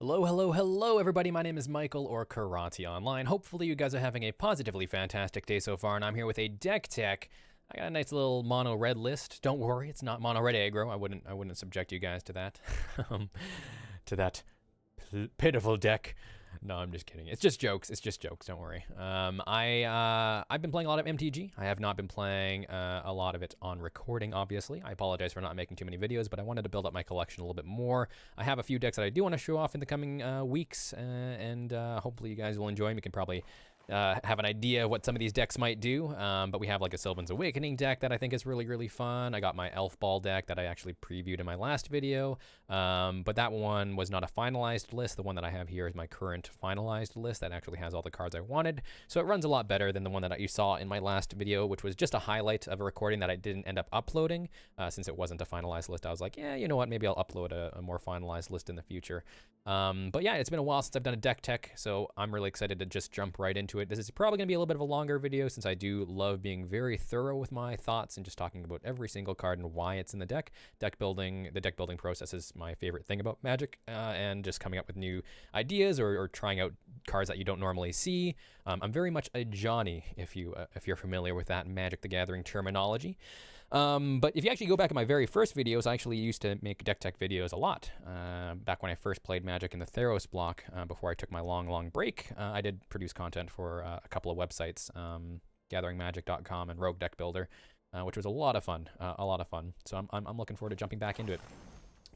Hello, hello, hello, everybody. My name is Michael, or Kiratze Online. Hopefully you guys are having a positively fantastic day so far, and I'm here with a deck tech. I got a nice little mono-red list. Don't worry, it's not mono-red aggro. I wouldn't subject you guys to that. To that pitiful deck. No, I'm just kidding. It's just jokes. It's just jokes. Don't worry. I've been playing a lot of MTG. I have not been playing a lot of it on recording, obviously. I apologize for not making too many videos, but I wanted to build up my collection a little bit more. I have a few decks that I do want to show off in the coming weeks, and hopefully you guys will enjoy them. You can probably have an idea of what some of these decks might do, but we have like a Sylvan's Awakening deck that I think is really, really fun. I got my Elf Ball deck that I actually previewed in my last video, but that one was not a finalized list. The one that I have here is my current finalized list that actually has all the cards I wanted, so it runs a lot better than the one that you saw in my last video, which was just a highlight of a recording that I didn't end up uploading, since it wasn't a finalized list. I was like, yeah, you know what, maybe I'll upload a more finalized list in the future. But yeah, it's been a while since I've done a deck tech, so I'm really excited to just jump right into it. This is probably going to be a little bit of a longer video since I do love being very thorough with my thoughts and just talking about every single card and why it's in the deck. The deck building process is my favorite thing about Magic, and just coming up with new ideas or trying out cards that you don't normally see. I'm very much a Johnny, if you're familiar with that Magic the Gathering terminology. But if you actually go back in my very first videos, I actually used to make deck tech videos a lot. Back when I first played Magic in the Theros block, before I took my long break, I did produce content for a couple of websites, gatheringmagic.com and Rogue Deck Builder, which was a lot of fun, So I'm looking forward to jumping back into it.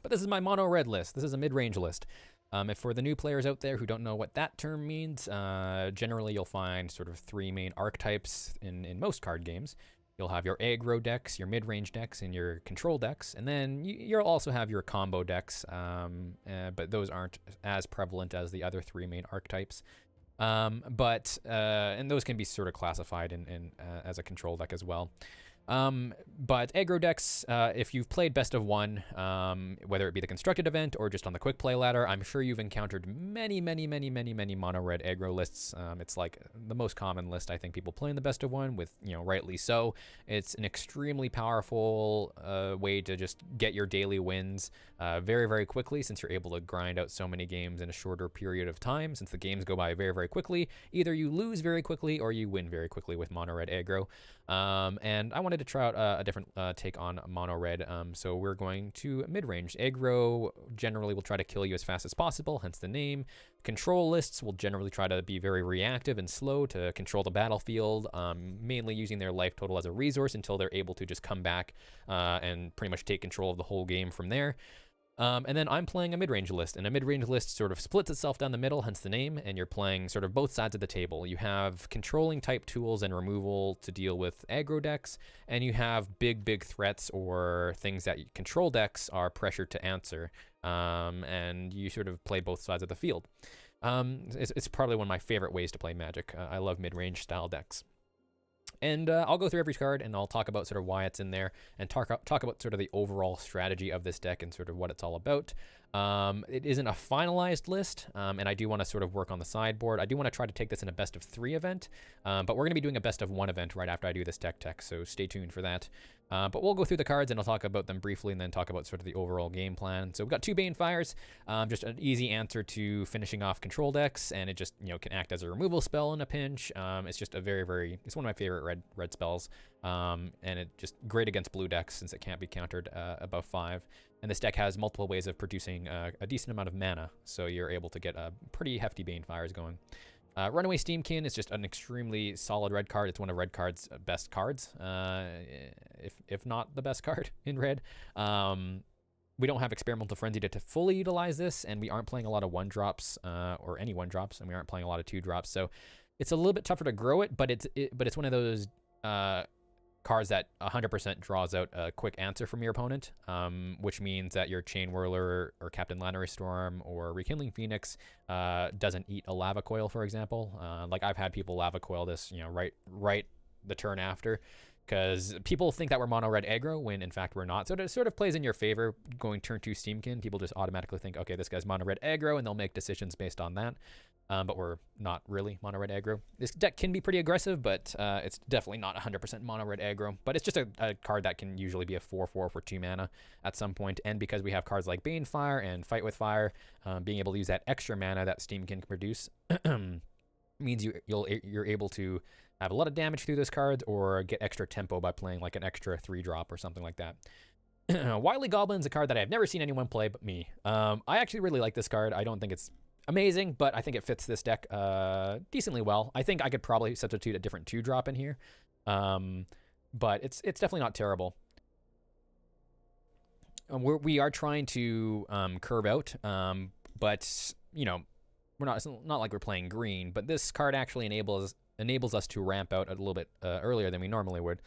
But this is my mono-red list. This is a mid-range list. If for the new players out there who don't know what that term means, generally you'll find sort of three main archetypes in most card games. You'll have your aggro decks, your mid-range decks, and your control decks, and then you'll also have your combo decks, but those aren't as prevalent as the other three main archetypes. And those can be sort of classified in as a control deck as well. But aggro decks, if you've played Best of One, whether it be the constructed event or just on the quick play ladder, I'm sure you've encountered many mono-red aggro lists. It's like the most common list I think people play in the Best of One, with, rightly so. It's an extremely powerful way to just get your daily wins very quickly, since you're able to grind out so many games in a shorter period of time. Since the games go by very quickly, either you lose very quickly or you win very quickly with mono-red aggro. And I wanted to try out a different take on mono-red, so we're going to mid-range. Aggro generally will try to kill you as fast as possible, hence the name. Control lists will generally try to be very reactive and slow to control the battlefield, mainly using their life total as a resource until they're able to just come back and pretty much take control of the whole game from there. And then I'm playing a mid-range list, and a mid-range list sort of splits itself down the middle, hence the name, and you're playing sort of both sides of the table. You have controlling type tools and removal to deal with aggro decks, and you have big threats or things that control decks are pressured to answer, and you sort of play both sides of the field. It's probably one of my favorite ways to play Magic. I love mid-range style decks. And I'll go through every card, and I'll talk about sort of why it's in there, and talk about sort of the overall strategy of this deck and sort of what it's all about. It isn't a finalized list, and I do want to sort of work on the sideboard. I do want to try to take this in a best of 3 event, but we're going to be doing a best of 1 event right after I do this deck tech, so stay tuned for that. But we'll go through the cards, and I'll talk about them briefly, and then talk about sort of the overall game plan. So we've got 2 Banefires, just an easy answer to finishing off control decks, and it just can act as a removal spell in a pinch. It's just a it's one of my favorite red spells, and it just great against blue decks since it can't be countered above 5. And this deck has multiple ways of producing a decent amount of mana, so you're able to get pretty hefty Banefires going. Runaway Steamkin is just an extremely solid red card. It's one of red card's best cards, if not the best card in red. We don't have Experimental Frenzy to fully utilize this, and we aren't playing a lot of 1-drops, or any 1-drops, and we aren't playing a lot of 2-drops, so it's a little bit tougher to grow it, but it's one of those cards that 100% draws out a quick answer from your opponent, which means that your Chain Whirler or Captain Lannery Storm or Rekindling Phoenix doesn't eat a Lava Coil, for example. Like I've had people Lava Coil this, right the turn after, because people think that we're mono-red aggro when in fact we're not. So it sort of plays in your favor going turn 2 Steamkin. People just automatically think, okay, this guy's mono-red aggro, and they'll make decisions based on that. but we're not really mono-red aggro. This deck can be pretty aggressive, but it's definitely not 100% mono-red aggro. But it's just a card that can usually be a 4/4 for 2 mana at some point. And because we have cards like Banefire and Fight with Fire, being able to use that extra mana that Steam can produce means you're able to have a lot of damage through this card or get extra tempo by playing like an extra 3-drop or something like that. Wily Goblin's a card that I've never seen anyone play but me. I actually really like this card. I don't think it's amazing, but I think it fits this deck decently well. I think I could probably substitute a different 2-drop in here, but it's definitely not terrible. We are trying to curve out, but you know, it's not like we're playing green. But this card actually enables us to ramp out a little bit earlier than we normally would.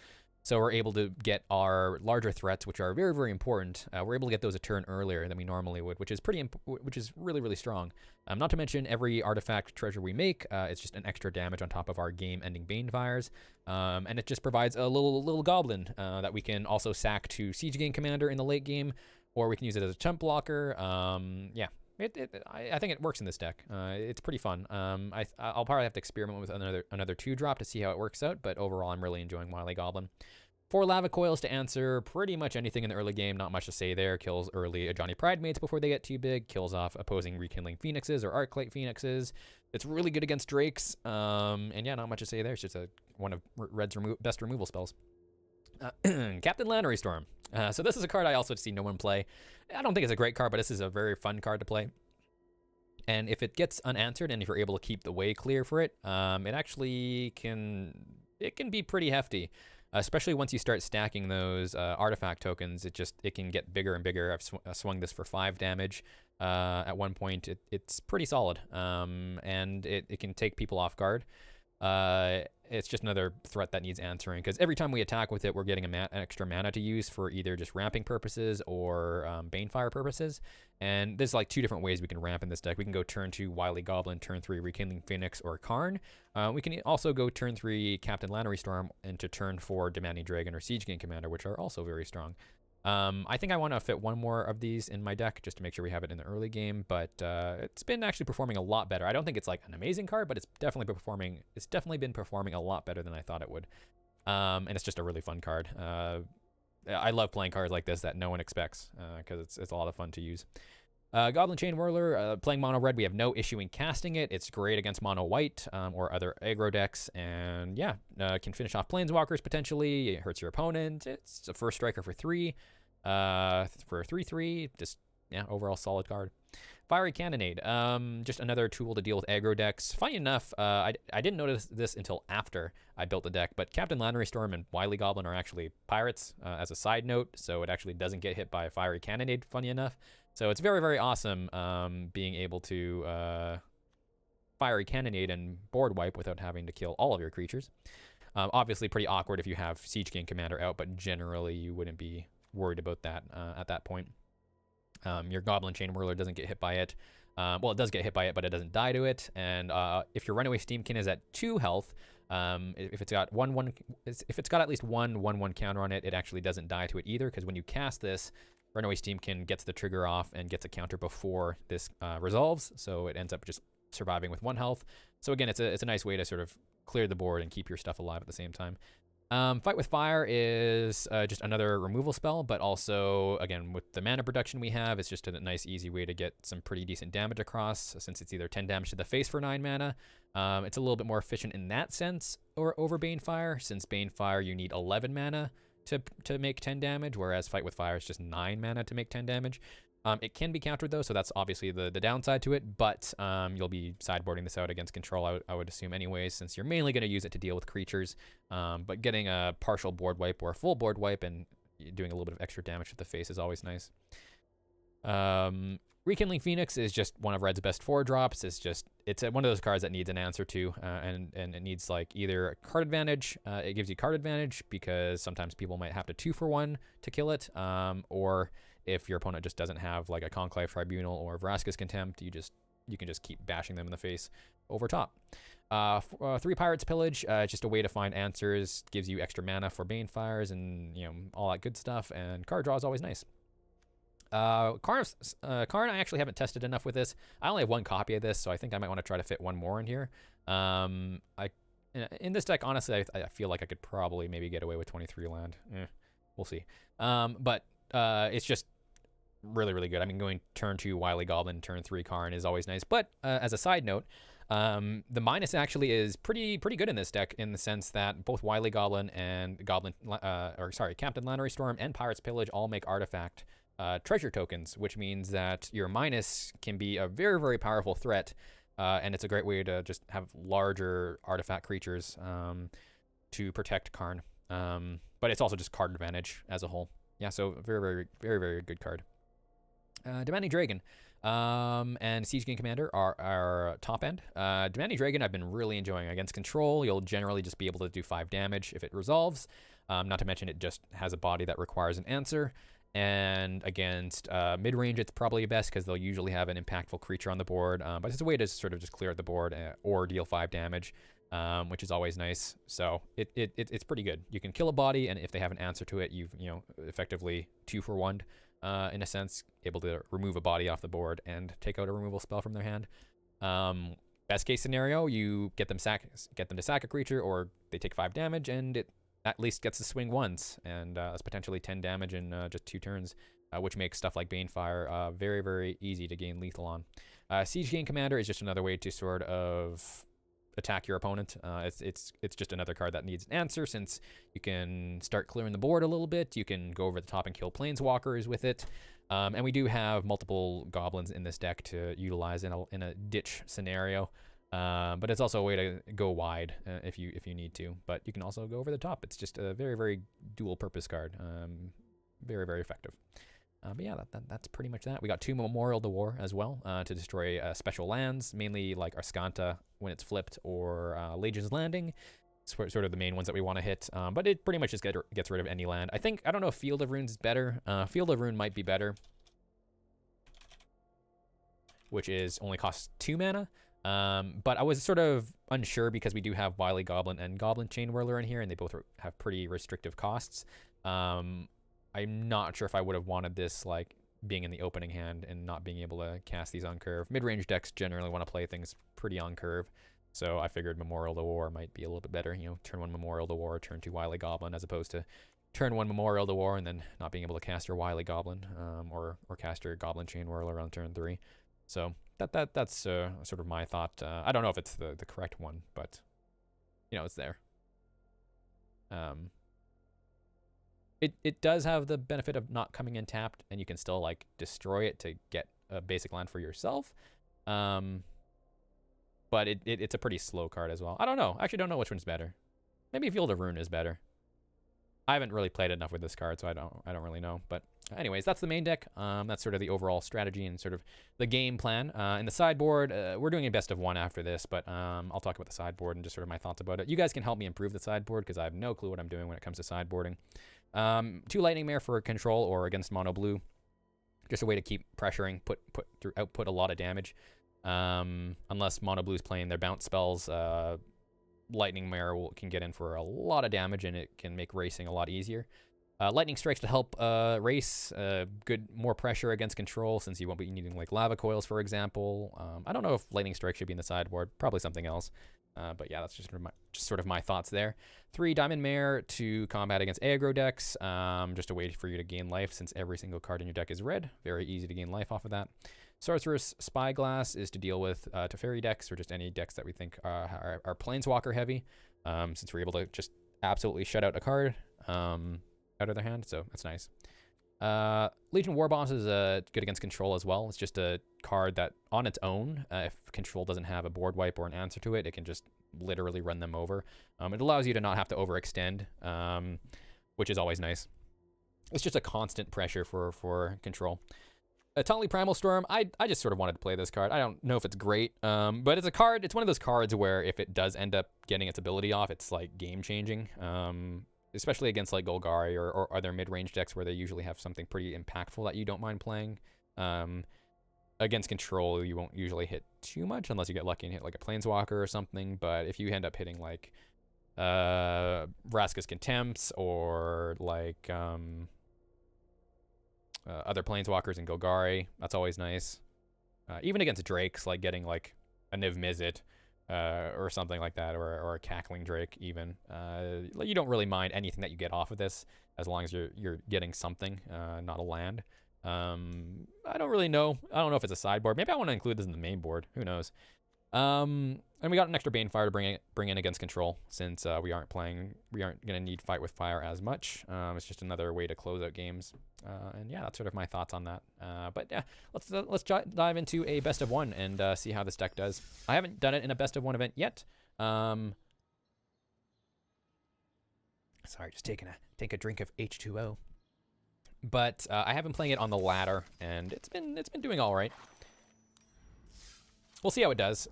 So we're able to get our larger threats, which are very, very important. We're able to get those a turn earlier than we normally would, which is really, really strong. Not to mention every artifact treasure we make, it's just an extra damage on top of our game-ending Banefires, and it just provides a little goblin that we can also sack to Siege Gang Commander in the late game, or we can use it as a chump blocker. Yeah. I think it works in this deck. It's pretty fun. I'll probably have to experiment with another 2-drop to see how it works out, but overall I'm really enjoying Wily Goblin. 4 Lava Coils to answer pretty much anything in the early game. Not much to say there. Kills early Ajani Pridemates before they get too big. Kills off opposing Rekindling Phoenixes or Arclight Phoenixes. It's really good against Drakes. And yeah, not much to say there. It's just one of Red's best removal spells. Captain Lannery Storm. So this is a card I also see no one play. I don't think it's a great card, but this is a very fun card to play. And if it gets unanswered, and if you're able to keep the way clear for it, it actually can be pretty hefty, especially once you start stacking those artifact tokens. It can get bigger and bigger. I've swung this for 5 damage at one point. It's pretty solid, and it can take people off guard. It's just another threat that needs answering, because every time we attack with it, we're getting an extra mana to use for either just ramping purposes or Banefire purposes. And there's like 2 different ways we can ramp in this deck. We can go turn 2 Wily Goblin, turn 3 Rekindling Phoenix or Karn. We can also go turn 3 Captain Lannery Storm into turn 4 Demanding Dragon or Siege Gang Commander, which are also very strong. I think I want to fit one more of these in my deck just to make sure we have it in the early game, but it's been actually performing a lot better. I don't think it's like an amazing card, but it's definitely been performing a lot better than I thought it would. And it's just a really fun card. I love playing cards like this that no one expects, because it's a lot of fun to use. Goblin Chain Whirler, playing mono red, we have no issue in casting it. It's great against mono white or other aggro decks, and yeah, can finish off planeswalkers potentially. It hurts your opponent. It's a first striker for 3, for 3/3. Just yeah, overall solid card. Fiery Cannonade, just another tool to deal with aggro decks. Funny enough, I didn't notice this until after I built the deck, but Captain Lannery Storm and Wily Goblin are actually pirates as a side note, so it actually doesn't get hit by Fiery Cannonade, funny enough. So it's very, very awesome being able to Fiery Cannonade and board wipe without having to kill all of your creatures. Obviously pretty awkward if you have Siege Gang Commander out, but generally you wouldn't be worried about that at that point. Your Goblin Chain Whirler doesn't get hit by it. Well, it does get hit by it, but it doesn't die to it. And if your Runaway Steamkin is at 2 health, if it's got if it's got at least one 1/1 counter on it, it actually doesn't die to it either, because when you cast this, Runaway Steamkin gets the trigger off and gets a counter before this resolves, so it ends up just surviving with 1 health. So again, it's a nice way to sort of clear the board and keep your stuff alive at the same time. Fight with Fire is just another removal spell, but also, again, with the mana production we have, it's just a nice, easy way to get some pretty decent damage across, since it's either 10 damage to the face for 9 mana. It's a little bit more efficient in that sense over Banefire, since Banefire you need 11 mana to make 10 damage, whereas Fight with Fire is just 9 mana to make 10 damage. It can be countered though, so that's obviously the downside to it, but you'll be sideboarding this out against control, I would assume anyways, since you're mainly going to use it to deal with creatures. But getting a partial board wipe or a full board wipe and doing a little bit of extra damage to the face is always nice. Rekindling Phoenix is just one of Red's best 4-drops. It's one of those cards that needs an answer to, and it needs like either card advantage. It gives you card advantage because sometimes people might have to 2-for-1 to kill it, or if your opponent just doesn't have like a Conclave Tribunal or Vraska's Contempt, you can just keep bashing them in the face over top. 3 Pirates Pillage, just a way to find answers, gives you extra mana for Banefires and all that good stuff, and card draw is always nice. Karn, I actually haven't tested enough with this. I only have one copy of this, so I think I might want to try to fit one more in here. In this deck, honestly, I feel like I could probably maybe get away with 23 land. We'll see. But it's just really, really good. I mean, going turn 2 Wily Goblin, turn 3 Karn is always nice. But as a side note, the minus actually is pretty good in this deck, in the sense that both Wily Goblin and Captain Lannery Storm and Pirate's Pillage all make artifact treasure tokens, which means that your minus can be a very, very powerful threat. And it's a great way to just have larger artifact creatures to protect Karn. But it's also just card advantage as a whole. Yeah, so very, very, very, very good card. Demanding Dragon and Siege King Commander are our top end. Demanding Dragon I've been really enjoying. Against control, you'll generally just be able to do 5 damage if it resolves. Not to mention it just has a body that requires an answer. And against mid-range, it's probably best because they'll usually have an impactful creature on the board. But it's a way to sort of just clear out the board or deal 5 damage, which is always nice. So it's pretty good. You can kill a body, and if they have an answer to it, you've effectively 2 for 1 in a sense, able to remove a body off the board and take out a removal spell from their hand. Best case scenario, you get them to sack a creature, or they take 5 damage, and it at least gets to swing once, and it's potentially 10 damage in just 2 turns, which makes stuff like Banefire very, very easy to gain lethal on. Siege King Commander is just another way to sort of attack your opponent. It's just another card that needs an answer, since you can start clearing the board a little bit. You can go over the top and kill Planeswalkers with it. And we do have multiple goblins in this deck to utilize in a ditch scenario. But it's also a way to go wide if you need to. But you can also go over the top. It's just a very, very dual purpose card. Very, very effective. But yeah, that's pretty much that. We got 2 Memorial de War as well to destroy special lands, mainly like Arskanta when it's flipped, or Legion's Landing. Sort of the main ones that we want to hit. But it pretty much just gets rid of any land. I don't know if Field of Runes is better. Field of Rune might be better, which is only costs 2 mana. But I was sort of unsure because we do have Wily Goblin and Goblin Chain Whirler in here, and they both have pretty restrictive costs. I'm not sure if I would have wanted this like being in the opening hand and not being able to cast these on curve. Mid-range decks generally want to play things pretty on curve, so I figured Memorial de War might be a little bit better. Turn 1 Memorial de War, turn 2 Wily Goblin, as opposed to turn 1 Memorial de War and then not being able to cast your Wily Goblin, or cast your Goblin Chain Whirler on turn 3. So that's sort of my thought. I don't know if it's the correct one, but it's there. It does have the benefit of not coming in tapped, and you can still like destroy it to get a basic land for yourself. But it's a pretty slow card as well. I don't know. I actually don't know which one's better. Maybe Field of Rune is better. I haven't really played enough with this card, so I don't really know. But anyways, that's the main deck. That's sort of the overall strategy and sort of the game plan. In the sideboard, we're doing a best of 1 after this, but I'll talk about the sideboard and just sort of my thoughts about it. You guys can help me improve the sideboard because I have no clue what I'm doing when it comes to sideboarding. 2 Lightning Mare for control or against mono blue. Just a way to keep pressuring, output a lot of damage. Unless mono blue's playing their bounce spells, Lightning Mare can get in for a lot of damage, and it can make racing a lot easier. Lightning Strikes to help race, more pressure against control, since you won't be needing like Lava Coils, for example. I don't know if Lightning Strike should be in the sideboard, probably something else. But yeah, that's just sort of my thoughts there. 3 Diamond Mare to combat against aggro decks. Just a way for you to gain life, since every single card in your deck is red. Very easy to gain life off of that. Sorceress Spyglass is to deal with Teferi decks, or just any decks that we think are Planeswalker heavy, since we're able to just absolutely shut out a card out of their hand, so that's nice. Legion Warboss is good against control as well. It's just a card that on its own, if control doesn't have a board wipe or an answer to it, it can just literally run them over. It allows you to not have to overextend, which is always nice. It's just a constant pressure for control. Totally Primal Storm, I just sort of wanted to play this card. I don't know if it's great, but it's a card. It's one of those cards where if it does end up getting its ability off, it's like game changing. Especially against like Golgari or other mid-range decks where they usually have something pretty impactful that you don't mind playing. Against control, you won't usually hit too much unless you get lucky and hit like a Planeswalker or something. But if you end up hitting like Vraska's Contempts or like other planeswalkers in Golgari. That's always nice. Even against drakes, like getting like a Niv Mizzet or something like that, or a Cackling Drake even. You don't really mind anything that you get off of this, as long as you're getting something, not a land. I don't really know. I don't know if it's a sideboard. Maybe I want to include this in the main board. Who knows? And we got an extra Banefire to bring in against control, since we aren't gonna need Fight with Fire as much. It's just another way to close out games. And yeah, that's sort of my thoughts on that. But yeah, let's dive into a best of one and see how this deck does. I haven't done it in a best of one event yet. Sorry, just take a drink of H2O. But I have been playing it on the ladder, and it's been doing all right. We'll see how it does.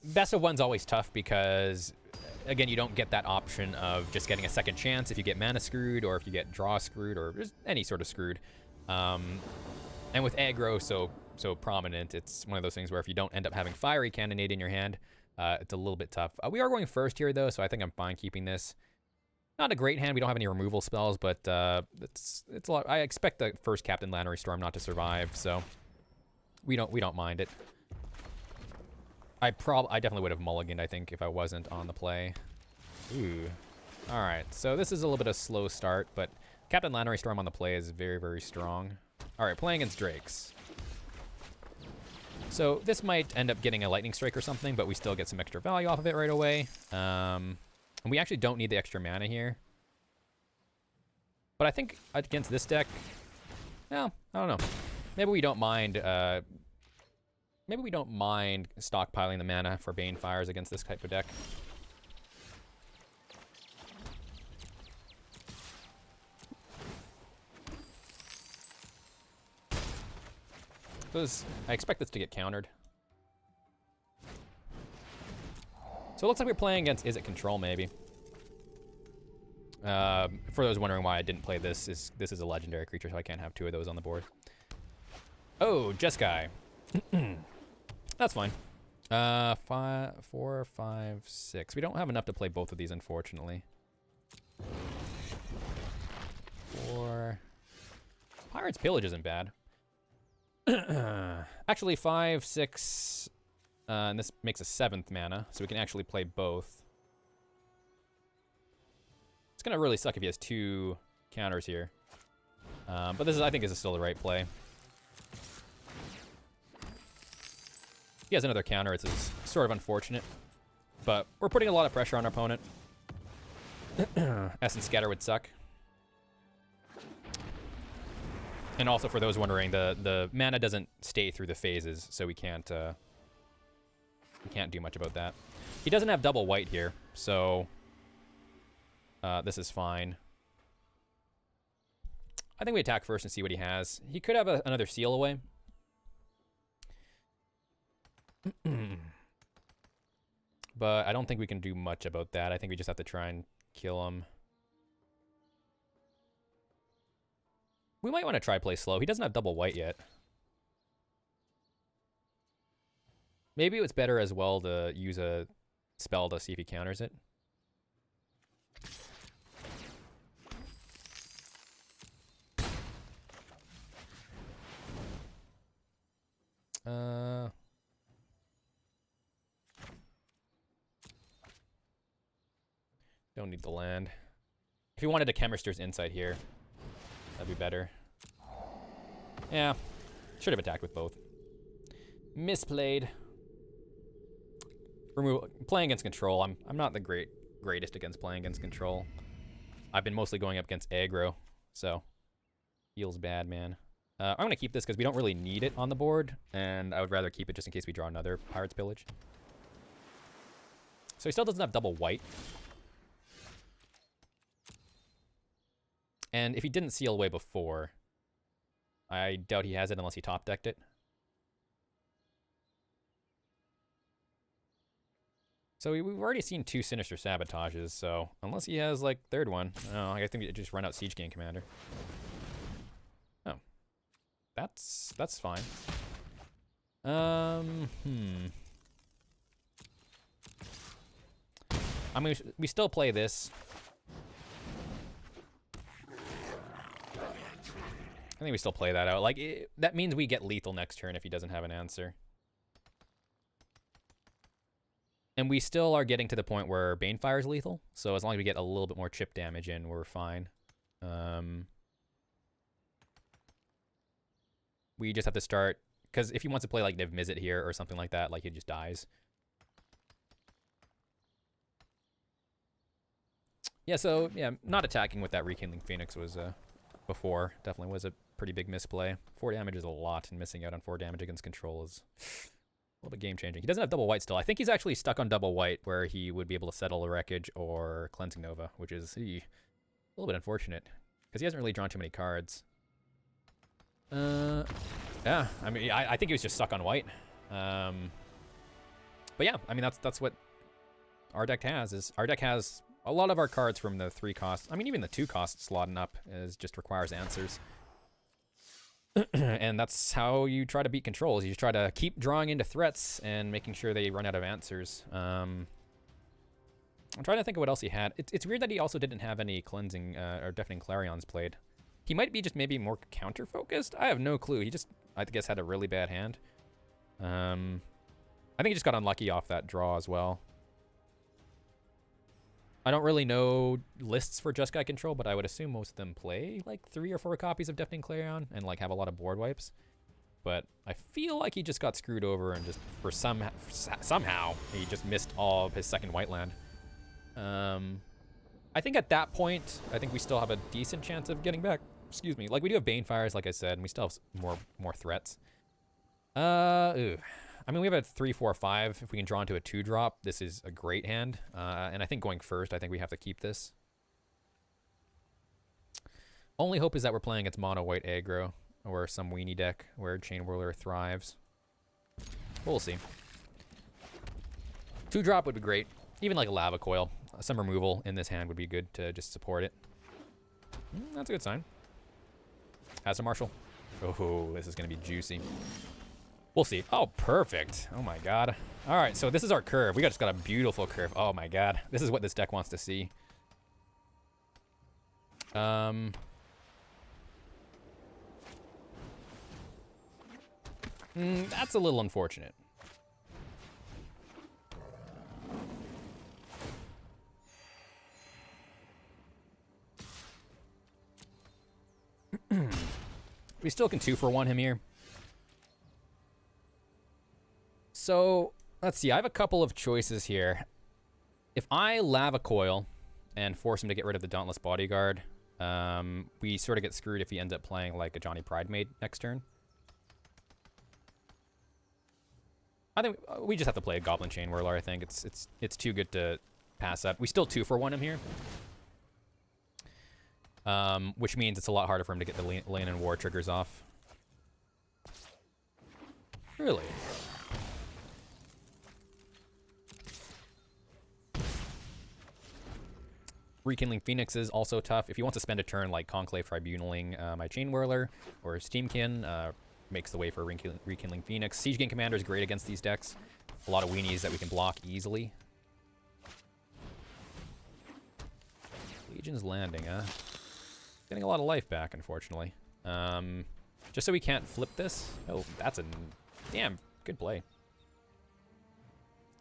Best of one's always tough because, again, you don't get that option of just getting a second chance if you get mana screwed, or if you get draw screwed, or just any sort of screwed. And with aggro so prominent, it's one of those things where if you don't end up having Fiery Cannonade in your hand, it's a little bit tough. We are going first here, though, so I think I'm fine keeping this. Not a great hand. We don't have any removal spells, but it's a lot. I expect the first Captain Lannery Storm not to survive, so we don't mind it. I definitely would have mulliganed, I think, if I wasn't on the play. Ooh. All right, so this is a little bit of a slow start, but Captain Lannery Storm on the play is very, very strong. All right, playing against Drakes. So this might end up getting a Lightning Strike or something, but we still get some extra value off of it right away. And we actually don't need the extra mana here. But I think against this deck, well, I don't know. Maybe we don't mind... Maybe we don't mind stockpiling the mana for Banefires against this type of deck. I expect this to get countered. So it looks like we're playing against Is It Control, maybe. For those wondering why I didn't play this is a legendary creature, so I can't have two of those on the board. Oh, Jeskai. That's fine. 5, 4, 5, 6. We don't have enough to play both of these, unfortunately. 4. Pirate's Pillage isn't bad. Actually, 5, 6, and this makes a 7th mana, so we can actually play both. It's gonna really suck if he has 2 counters here. But I think this is still the right play. He has another counter. It's sort of unfortunate, but we're putting a lot of pressure on our opponent. Essence Scatter would suck. And also, for those wondering, the mana doesn't stay through the phases, so we can't do much about that. He doesn't have double white here, so this is fine. I think we attack first and see what he has. He could have another Seal Away. But I don't think we can do much about that. I think we just have to try and kill him. We might want to try play slow. He doesn't have double white yet. Maybe it's better as well to use a spell to see if he counters it. Don't need the land. If he wanted a Chemister's Insight here, that'd be better. Yeah, should have attacked with both. Misplayed. Playing against control. I'm not the greatest against playing against control. I've been mostly going up against aggro, so feels bad, man. I'm gonna keep this because we don't really need it on the board, and I would rather keep it just in case we draw another Pirate's Pillage. So he still doesn't have double white. And if he didn't Seal Away before, I doubt he has it unless he top decked it. So we've already seen 2 Sinister Sabotages, so unless he has like third one, I think we just run out Siege Gang Commander. Oh, that's fine. I mean, we still play this. think we still play that out. Like, that means we get lethal next turn if he doesn't have an answer. And we still are getting to the point where Banefire is lethal, so as long as we get a little bit more chip damage in, we're fine. We just have to start, because if he wants to play like Niv Mizzet here or something like that, like he just dies. Yeah, so yeah, not attacking with that Rekindling Phoenix was before definitely was a pretty big misplay. 4 damage is a lot, and missing out on 4 damage against control is a little bit game-changing. He doesn't have double white still. I think he's actually stuck on double white where he would be able to settle a Wreckage or Cleansing Nova, which is a little bit unfortunate because he hasn't really drawn too many cards. Yeah, I mean, I think he was just stuck on white. But yeah, I mean, that's what our deck has. Is our deck has a lot of our cards from the 3 costs. I mean, even the 2 costs slotting up is just requires answers. And that's how you try to beat controls. You just try to keep drawing into threats and making sure they run out of answers. I'm trying to think of what else he had. It's weird that he also didn't have any Cleansing or Deafening Clarions played. He might be just maybe more counter-focused? I have no clue. He just, I guess, had a really bad hand. I think he just got unlucky off that draw as well. I don't really know lists for Jeskai control, but I would assume most of them play like 3 or 4 copies of Deafening Clarion and like have a lot of board wipes. But I feel like he just got screwed over and just for somehow he just missed all of his second white land. I think at that point, I think we still have a decent chance of getting back. Excuse me. Like we do have Banefires, like I said, and we still have more threats. I mean, we have a 3, 4, 5. If we can draw into a 2-drop, this is a great hand. And I think going first, I think we have to keep this. Only hope is that we're playing its mono white aggro or some weenie deck where Chain Whirler thrives. We'll see. 2-drop would be great. Even like a Lava Coil. Some removal in this hand would be good to just support it. That's a good sign. Has a Marshal. Oh, this is going to be juicy. We'll see. Oh, perfect. Oh my god. All right, so this is our curve. We just got a beautiful curve. Oh my god. This is what this deck wants to see. That's a little unfortunate. We still can 2-for-1 him here. So, let's see. I have a couple of choices here. If I Lava Coil and force him to get rid of the Dauntless Bodyguard, we sort of get screwed if he ends up playing like a Johnny Pridemate next turn. I think we just have to play a Goblin Chain Whirler, I think. It's too good to pass up. We still 2-for-1 him here. Which means it's a lot harder for him to get the Lane and War triggers off. Really? Rekindling Phoenix is also tough. If he wants to spend a turn like Conclave Tribunaling my Chain Whirler or Steamkin, makes the way for Rekindling Phoenix. Siege Gang Commander is great against these decks. A lot of weenies that we can block easily. Legion's Landing, getting a lot of life back, unfortunately. Just so we can't flip this. Oh, that's a damn good play.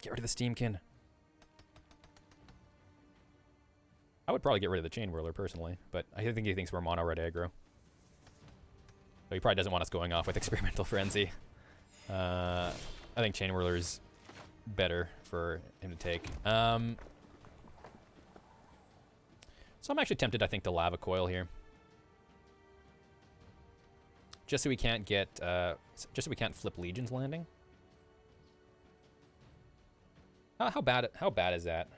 Get rid of the Steamkin. I would probably get rid of the Chain Whirler, personally, but I think he thinks we're mono-red aggro. So he probably doesn't want us going off with Experimental Frenzy. I think Chain Whirler is better for him to take. So I'm actually tempted, I think, to Lava Coil here. Just so we can't get, just so we can't flip Legion's Landing. How bad is that?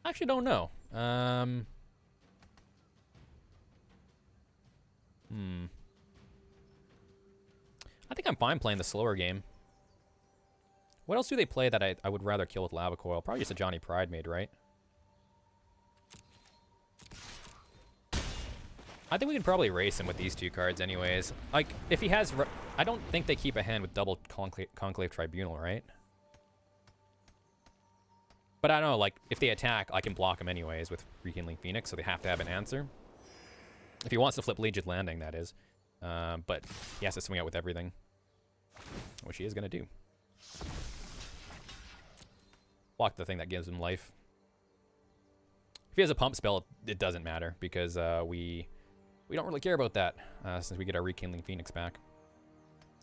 I actually don't know. I think I'm fine playing the slower game. What else do they play that I would rather kill with Lava Coil? Probably just a Johnny Pridemate, right? I think we could probably race him with these 2 cards anyways. Like, if he has... I don't think they keep a hand with double Conclave Tribunal, right? But I don't know, like, if they attack, I can block them anyways with Rekindling Phoenix, so they have to have an answer. If he wants to flip Legion Landing, that is. But he has to swing out with everything, which he is going to do. Block the thing that gives him life. If he has a pump spell, it doesn't matter, because we don't really care about that, since we get our Rekindling Phoenix back.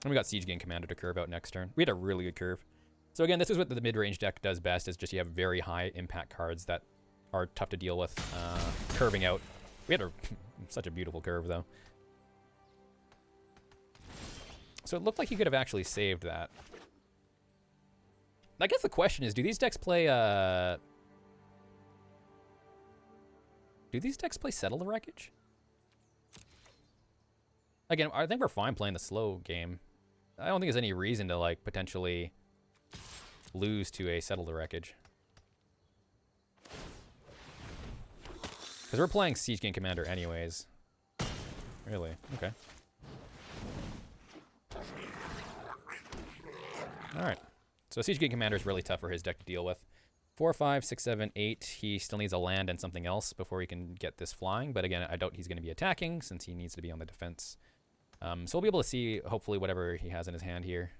And we got Siege Gang Commander to curve out next turn. We had a really good curve. So again, this is what the mid-range deck does best, is just you have very high impact cards that are tough to deal with, curving out. We had such a beautiful curve, though. So it looked like he could have actually saved that. I guess the question is, do these decks play Settle the Wreckage? Again, I think we're fine playing the slow game. I don't think there's any reason to, like, potentially lose to a Settle the Wreckage. Because we're playing Siege Gang Commander anyways. Really? Okay. Alright. So Siege Gang Commander is really tough for his deck to deal with. 4, 5, 6, 7, 8. He still needs a land and something else before he can get this flying. But again, I doubt he's going to be attacking since he needs to be on the defense. So we'll be able to see, hopefully, whatever he has in his hand here.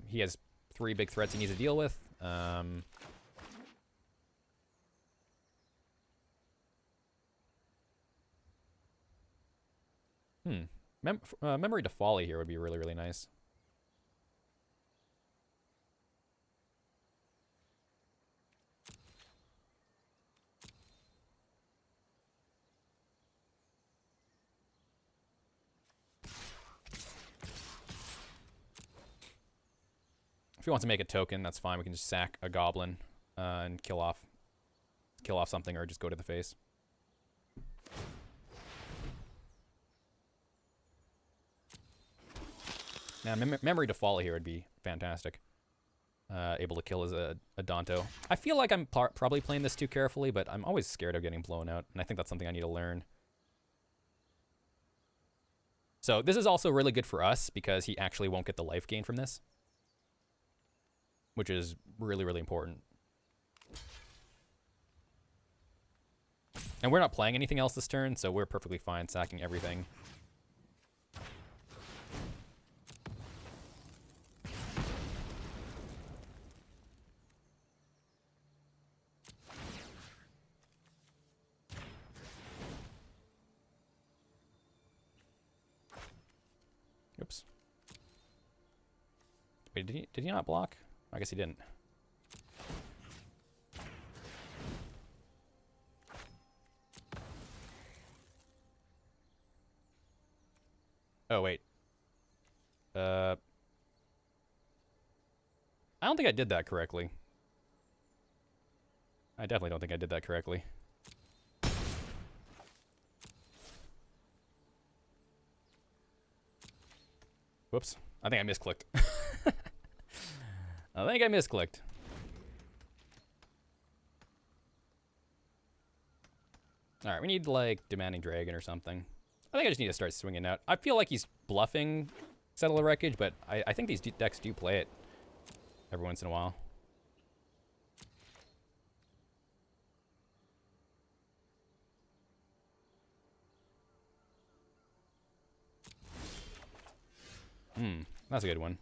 He has 3 big threats he needs to deal with. Memory to Folly here would be really, really nice. If he wants to make a token, that's fine. We can just sack a goblin and kill off something, or just go to the face. Now, Memory to Folly here would be fantastic. Able to kill as a Danto. I feel like I'm probably playing this too carefully, but I'm always scared of getting blown out, and I think that's something I need to learn. So this is also really good for us, because he actually won't get the life gain from this, which is really, really important. And we're not playing anything else this turn, so we're perfectly fine sacking everything. Oops. Wait, did he not block? I guess he didn't. Oh, wait. I don't think I did that correctly. I definitely don't think I did that correctly. Whoops. I think I misclicked. I think I misclicked. Alright, we need, like, Demanding Dragon or something. I think I just need to start swinging out. I feel like he's bluffing Settle the Wreckage, but I think these decks do play it every once in a while. That's a good one.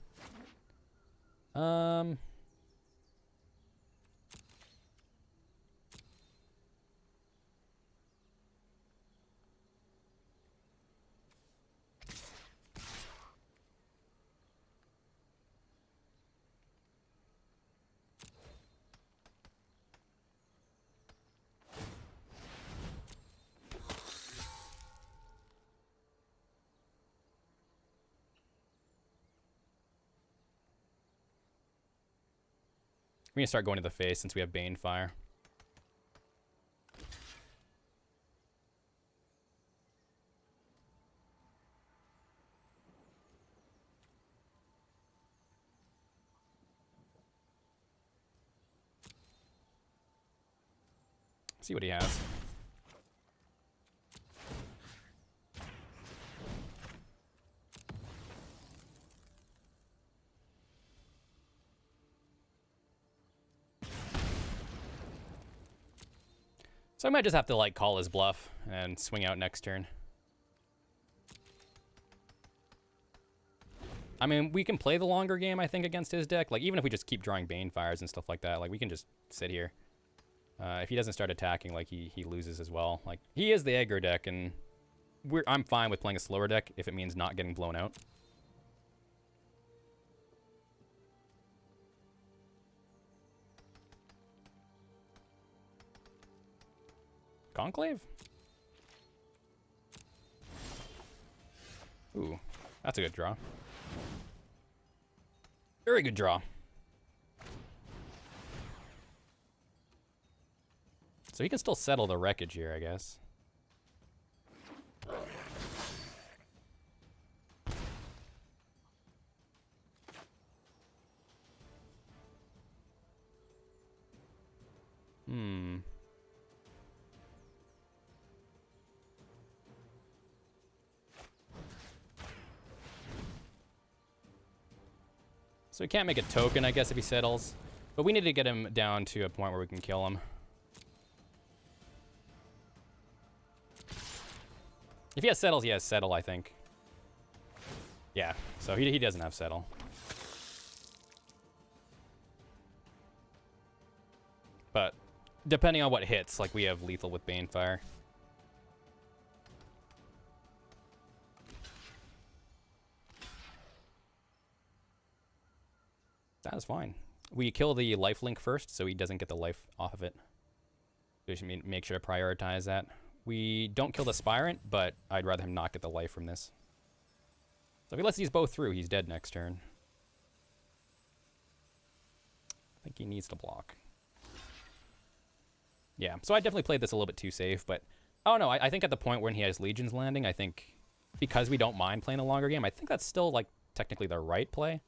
We're gonna start going to the face since we have Bane Fire. See what he has. So I might just have to, like, call his bluff and swing out next turn. I mean, we can play the longer game, I think, against his deck. Like, even if we just keep drawing Banefires and stuff like that, like, we can just sit here. If he doesn't start attacking, like, he loses as well. Like, he is the aggro deck, and I'm fine with playing a slower deck if it means not getting blown out. Conclave? Ooh, that's a good draw. Very good draw. So he can still settle the wreckage here, I guess. So he can't make a token, I guess, if he settles. But we need to get him down to a point where we can kill him. If he has settles, he has settle, I think. Yeah, so he doesn't have settle. But depending on what hits, like we have lethal with Banefire. That is fine. We kill the lifelink first, so he doesn't get the life off of it. We should make sure to prioritize that. We don't kill the Spirant, but I'd rather him not get the life from this. So if he lets these both through, he's dead next turn. I think he needs to block. Yeah, so I definitely played this a little bit too safe, but I don't know. I think at the point when he has Legions landing, I think because we don't mind playing a longer game, I think that's still like technically the right play.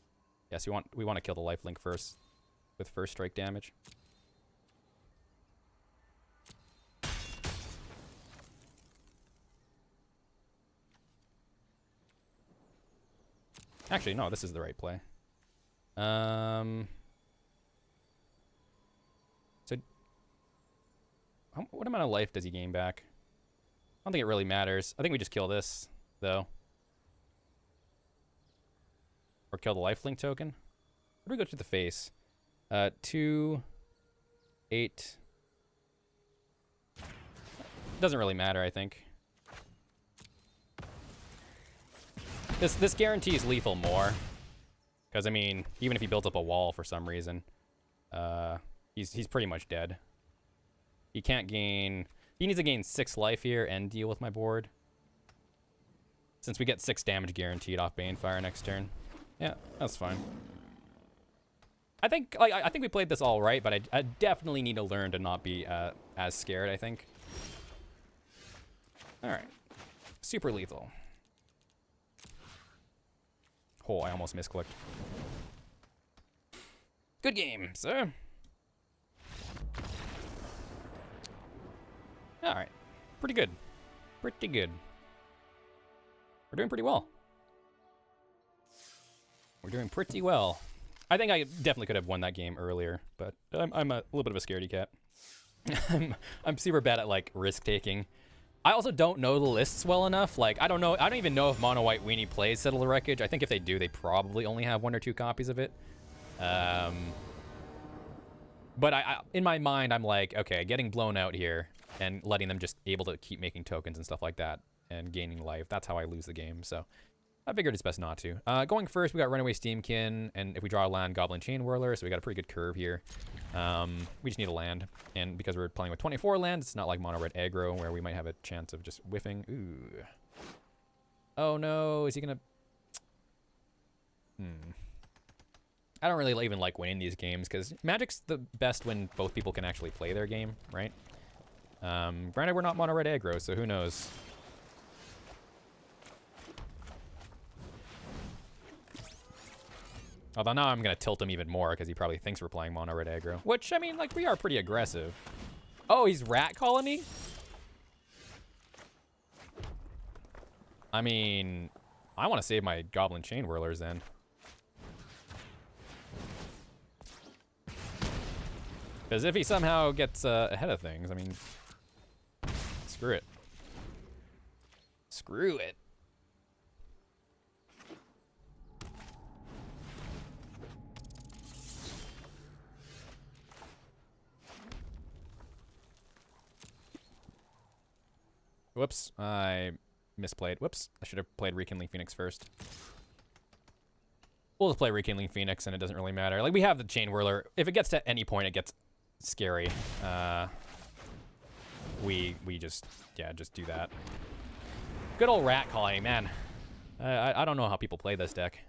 Yes, we want to kill the lifelink first with first strike damage. Actually, no, this is the right play. So, what amount of life does he gain back? I don't think it really matters. I think we just kill this, though. Or kill the lifelink token. Where do we go to the face? 2, 8. Doesn't really matter, I think. This guarantees lethal more. Because, I mean, even if he builds up a wall for some reason, he's pretty much dead. He can't gain... He needs to gain 6 life here and deal with my board. Since we get 6 damage guaranteed off Banefire next turn. Yeah, that's fine. I think we played this all right, but I definitely need to learn to not be as scared, I think. All right. Super lethal. Oh, I almost misclicked. Good game, sir. All right. Pretty good. Pretty good. We're doing pretty well. We're doing pretty well. I think I definitely could have won that game earlier, but I'm a little bit of a scaredy cat. I'm super bad at, like, risk-taking. I also don't know the lists well enough. Like, I don't even know if Mono White Weenie plays Settle the Wreckage. I think if they do, they probably only have 1 or 2 copies of it. But in my mind, I'm like, okay, getting blown out here and letting them just able to keep making tokens and stuff like that and gaining life. That's how I lose the game, so I figured it's best not to. Going first, we got Runaway Steamkin, and if we draw a land, Goblin Chain Whirler, so we got a pretty good curve here. We just need a land, and because we're playing with 24 lands, it's not like MonoRed aggro, where we might have a chance of just whiffing. Ooh. Oh no, is he gonna... I don't really even like winning these games, because Magic's the best when both people can actually play their game, right? Granted, we're not MonoRed aggro, so who knows? Although now I'm going to tilt him even more because he probably thinks we're playing MonoRed aggro. Which, I mean, like, we are pretty aggressive. Oh, he's Rat Colony? I mean, I want to save my Goblin Chain Whirlers then. Because if he somehow gets ahead of things, I mean, screw it. Screw it. Whoops, I misplayed. Whoops, I should have played Rekindling Phoenix first. We'll just play Rekindling Phoenix, and it doesn't really matter. Like, we have the Chain Whirler. If it gets to any point, it gets scary. We just, yeah, just do that. Good old Rat Colony, man. I don't know how people play this deck.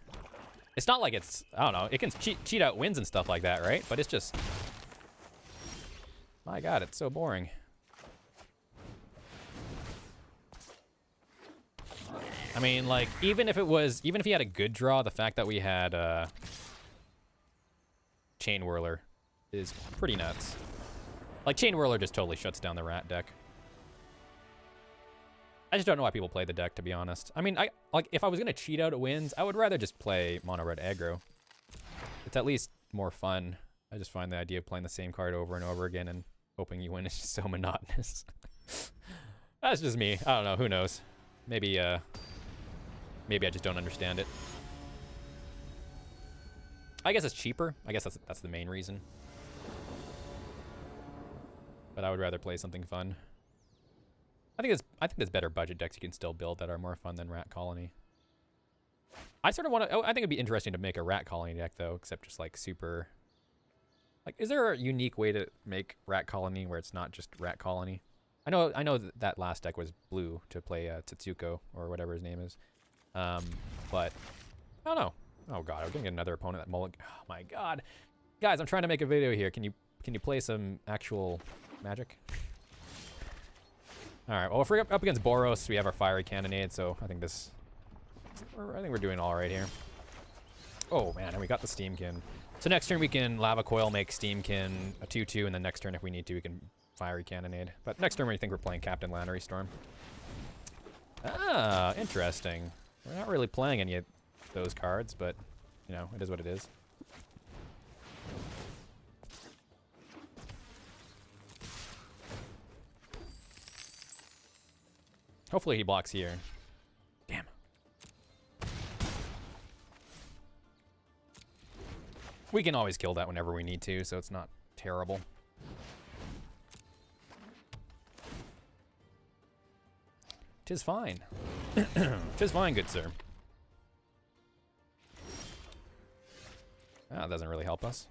It's not like it's, I don't know, it can cheat out wins and stuff like that, right? But it's just, my God, it's so boring. I mean, like, even if he had a good draw, the fact that we had Chain Whirler is pretty nuts. Like, Chain Whirler just totally shuts down the Rat deck. I just don't know why people play the deck, to be honest. I mean, like, if I was gonna cheat out at wins, I would rather just play MonoRed aggro. It's at least more fun. I just find the idea of playing the same card over and over again and hoping you win is just so monotonous. That's just me. I don't know. Who knows? Maybe I just don't understand it. I guess it's cheaper. I guess that's the main reason. But I would rather play something fun. I think there's better budget decks you can still build that are more fun than Rat Colony. I sort of want to. I think it'd be interesting to make a Rat Colony deck though, except just like super. Like, is there a unique way to make Rat Colony where it's not just Rat Colony? I know that last deck was blue to play Tetsuko or whatever his name is, but I don't know. Oh God, I'm getting another opponent that mulligan. Oh my God, guys, I'm trying to make a video here. Can you play some actual Magic? All right. Well, if we're up against Boros, we have our Fiery Cannonade, so I think we're doing all right here. Oh man, and we got the Steamkin. So next turn we can Lava Coil, make Steamkin a 2/2, and then next turn if we need to, we can Fiery Cannonade. But next turn we think we're playing Captain Lannery Storm. Ah, interesting. We're not really playing any of those cards, but you know, it is what it is. Hopefully he blocks here. Damn. We can always kill that whenever we need to, so it's not terrible. Tis fine. Tis fine, good sir. Ah, that doesn't really help us.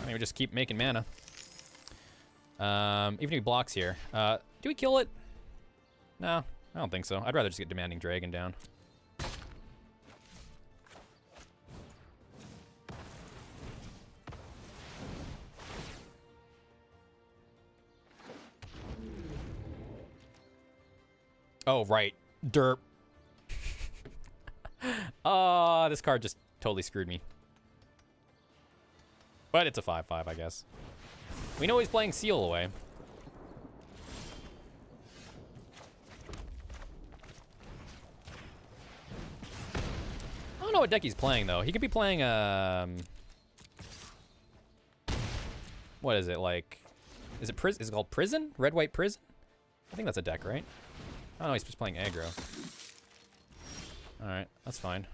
I mean, we just keep making mana. Even if he blocks here. Do we kill it? No, I don't think so. I'd rather just get Demanding Dragon down. Oh, right. Derp. Oh, this card just totally screwed me. But it's a 5/5, I guess. We know he's playing Seal away. I don't know what deck he's playing, though. He could be playing, what is it, like... Is it called Prison? Red-White Prison? I think that's a deck, right? Oh, no, he's just playing aggro. Alright, that's fine.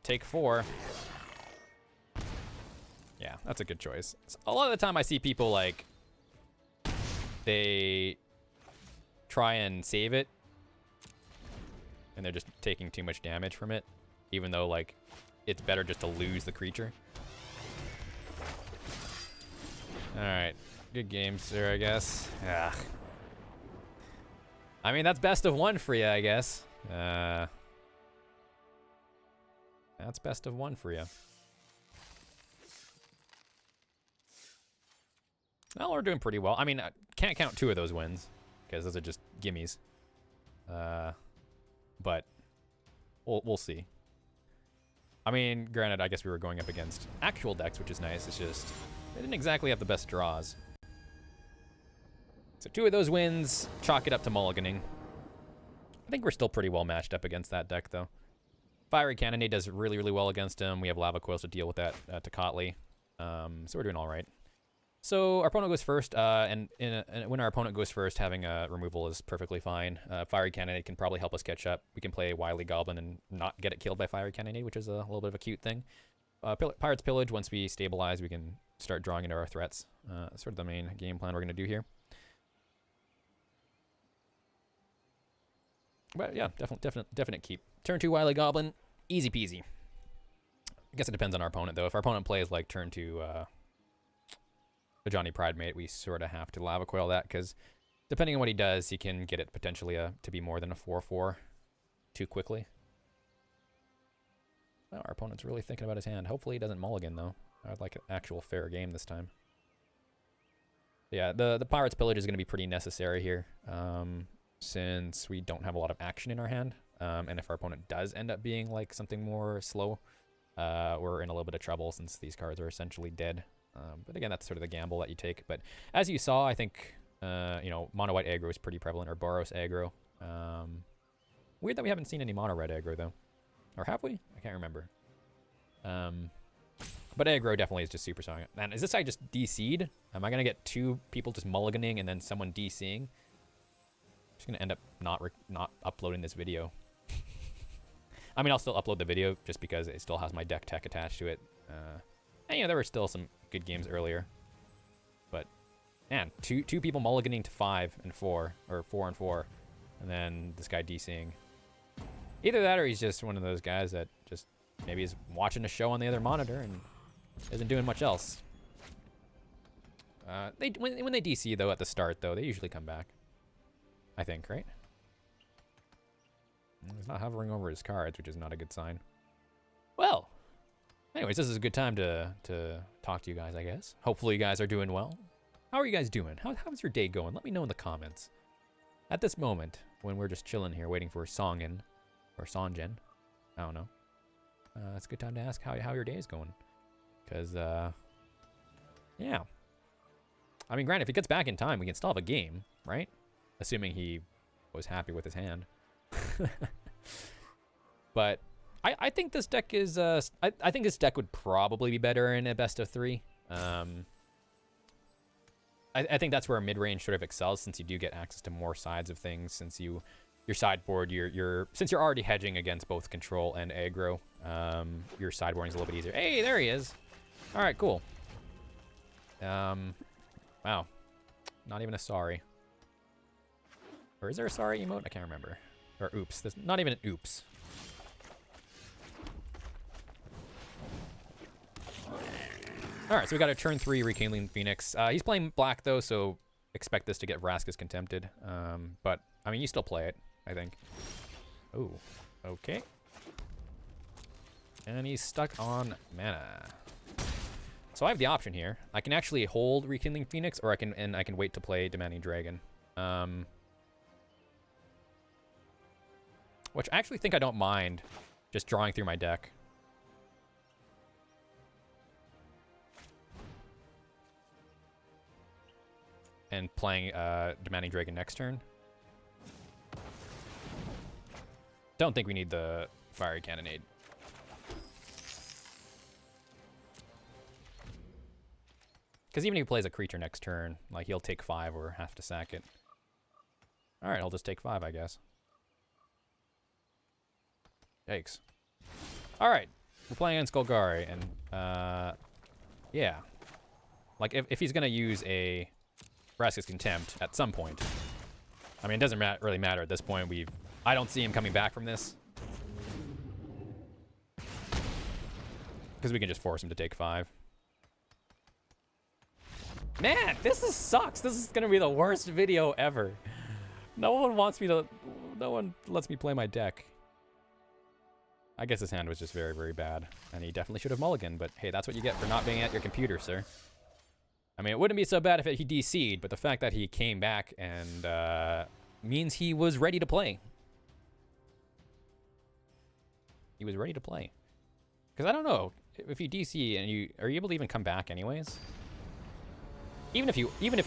Take 4. Yeah, that's a good choice. So a lot of the time I see people, like, they try and save it, and they're just taking too much damage from it, even though, like, it's better just to lose the creature. Alright, good game, sir, I guess. Ugh. I mean, that's best of 1 for you, I guess. That's best of 1 for you. Well, we're doing pretty well. I mean, I can't count 2 of those wins, because those are just gimmies. But we'll see. I mean, granted, I guess we were going up against actual decks, which is nice. It's just, they didn't exactly have the best draws. So 2 of those wins, chalk it up to mulliganing. I think we're still pretty well matched up against that deck, though. Fiery Cannonade does really, really well against him. We have Lava Coils to deal with that to Kotley. So we're doing all right. So our opponent goes first, and when our opponent goes first, having a removal is perfectly fine. Fiery Cannonade can probably help us catch up. We can play Wily Goblin and not get it killed by Fiery Cannonade, which is a little bit of a cute thing. Pirate's Pillage, once we stabilize, we can start drawing into our threats. That's sort of the main game plan we're going to do here. But yeah, definite keep. Turn 2 Wily Goblin, easy peasy. I guess it depends on our opponent, though. If our opponent plays like turn 2 the Johnny Pridemate, we sort of have to Lava Coil that, because depending on what he does, he can get it potentially to be more than a 4/4 too quickly. Well, our opponent's really thinking about his hand. Hopefully he doesn't mulligan, though. I'd like an actual fair game this time. Yeah, the Pirate's Pillage is going to be pretty necessary here, since we don't have a lot of action in our hand. And if our opponent does end up being like something more slow, we're in a little bit of trouble since these cards are essentially dead. But again, that's sort of the gamble that you take. But as you saw, I think, you know, mono white aggro is pretty prevalent, or Boros aggro. Weird that we haven't seen any mono red aggro, though. Or have we? I can't remember. But aggro definitely is just super strong. Man, is this guy just DC'd? Am I going to get 2 people just mulliganing and then someone DCing? I'm just going to end up not uploading this video. I mean, I'll still upload the video just because it still has my deck tech attached to it. And, you know, there were still some good games earlier. But, man, two people mulliganing to 5 and 4, or 4 and 4, and then this guy DCing. Either that or he's just one of those guys that just maybe is watching a show on the other monitor and isn't doing much else. When they DC, though, at the start, though, they usually come back. I think, right? He's not hovering over his cards, which is not a good sign. Well, anyways, this is a good time to talk to you guys, I guess. Hopefully you guys are doing well. How are you guys doing? How's your day going? Let me know in the comments. At this moment, when we're just chilling here waiting for Songen, or Songen, I don't know. It's a good time to ask how your day is going. Because, yeah. I mean, granted, if he gets back in time, we can still have a game, right? Assuming he was happy with his hand. But I think this deck is I think this deck would probably be better in a best of 3. I think that's where mid-range sort of excels, since you do get access to more sides of things, since your sideboard, since you're already hedging against both control and aggro, your sideboarding is a little bit easier. Hey, there he is. All right, cool. Wow, not even a sorry. Or is there a sorry emote? I can't remember. Or oops. There's not even an oops. Alright, so we got a turn 3 Rekindling Phoenix. He's playing black, though, so expect this to get Vraska's Contempted. But, I mean, you still play it, I think. Ooh, okay. And he's stuck on mana. So I have the option here. I can actually hold Rekindling Phoenix, or I can wait to play Demanding Dragon. Which I actually think I don't mind just drawing through my deck. And playing Demanding Dragon next turn. Don't think we need the Fiery Cannonade. Because even if he plays a creature next turn, like, he'll take 5 or have to sack it. Alright, I'll just take 5, I guess. Yikes. Alright, we're playing against Golgari, and, yeah. Like, if he's gonna use a Vraska's Contempt at some point. I mean, it doesn't really matter at this point. I don't see him coming back from this. Because we can just force him to take 5. Man, this sucks. This is gonna be the worst video ever. No one lets me play my deck. I guess his hand was just very, very bad. And he definitely should have mulliganed, but hey, that's what you get for not being at your computer, sir. I mean, it wouldn't be so bad if he DC'd, but the fact that he came back and means he was ready to play. He was ready to play. Because I don't know, if you DC and are you able to even come back anyways? Even if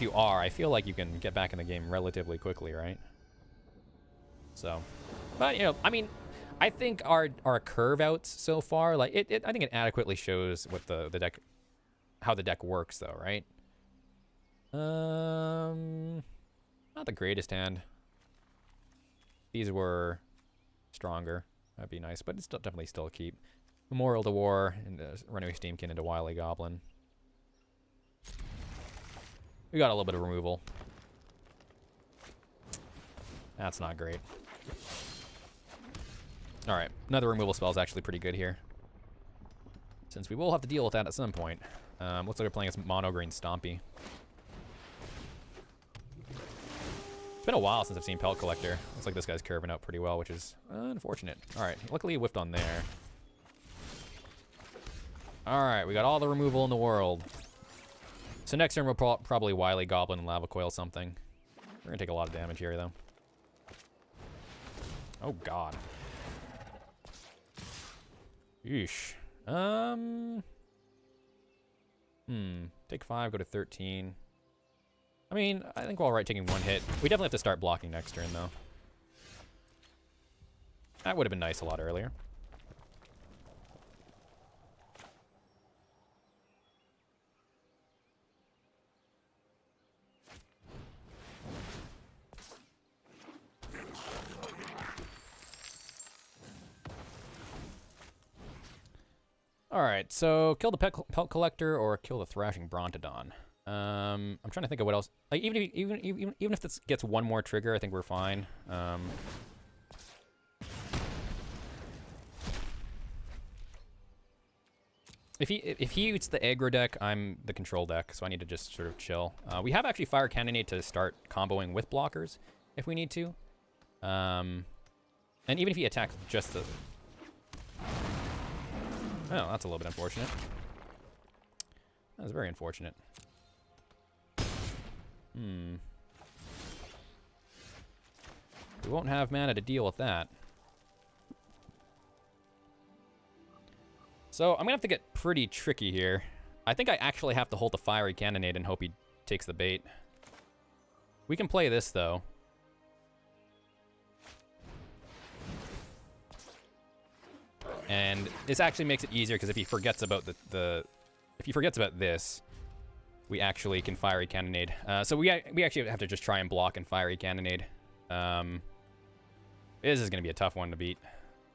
you are, I feel like you can get back in the game relatively quickly, right? So, but you know, I mean, I think our curve outs so far, like I think it adequately shows what the deck, how the deck works, though, right? Not the greatest hand. These were stronger. That'd be nice, but it's still, definitely still a keep. Memorial to War and Runaway Steamkin into Wily Goblin. We got a little bit of removal. That's not great. Alright, another removal spell is actually pretty good here, since we will have to deal with that at some point. Looks like we're playing as Mono Green Stompy. It's been a while since I've seen Pelt Collector. Looks like this guy's curving out pretty well, which is unfortunate. Alright, luckily he whiffed on there. Alright, we got all the removal in the world. So next turn we'll probably Wily Goblin and Lava Coil something. We're gonna take a lot of damage here, though. Oh, God. Yeesh. Take 5, go to 13. I mean, I think we're alright taking one hit. We definitely have to start blocking next turn, though. That would have been nice a lot earlier. Alright, so kill the Pelt Collector or kill the Thrashing Brontodon. I'm trying to think of what else. Like even if this gets one more trigger, I think we're fine. If he eats the aggro deck, I'm the control deck, so I need to just sort of chill. We have actually Fire Cannonade to start comboing with blockers if we need to. And even if he attacks just the... Oh, that's a little bit unfortunate. That was very unfortunate. We won't have mana to deal with that. So I'm gonna have to get pretty tricky here. I think I actually have to hold the Fiery Cannonade and hope he takes the bait. We can play this, though. And this actually makes it easier because if he forgets about if he forgets about this, we actually can Fiery Cannonade. So we actually have to just try and block and Fiery Cannonade. This is gonna be a tough one to beat.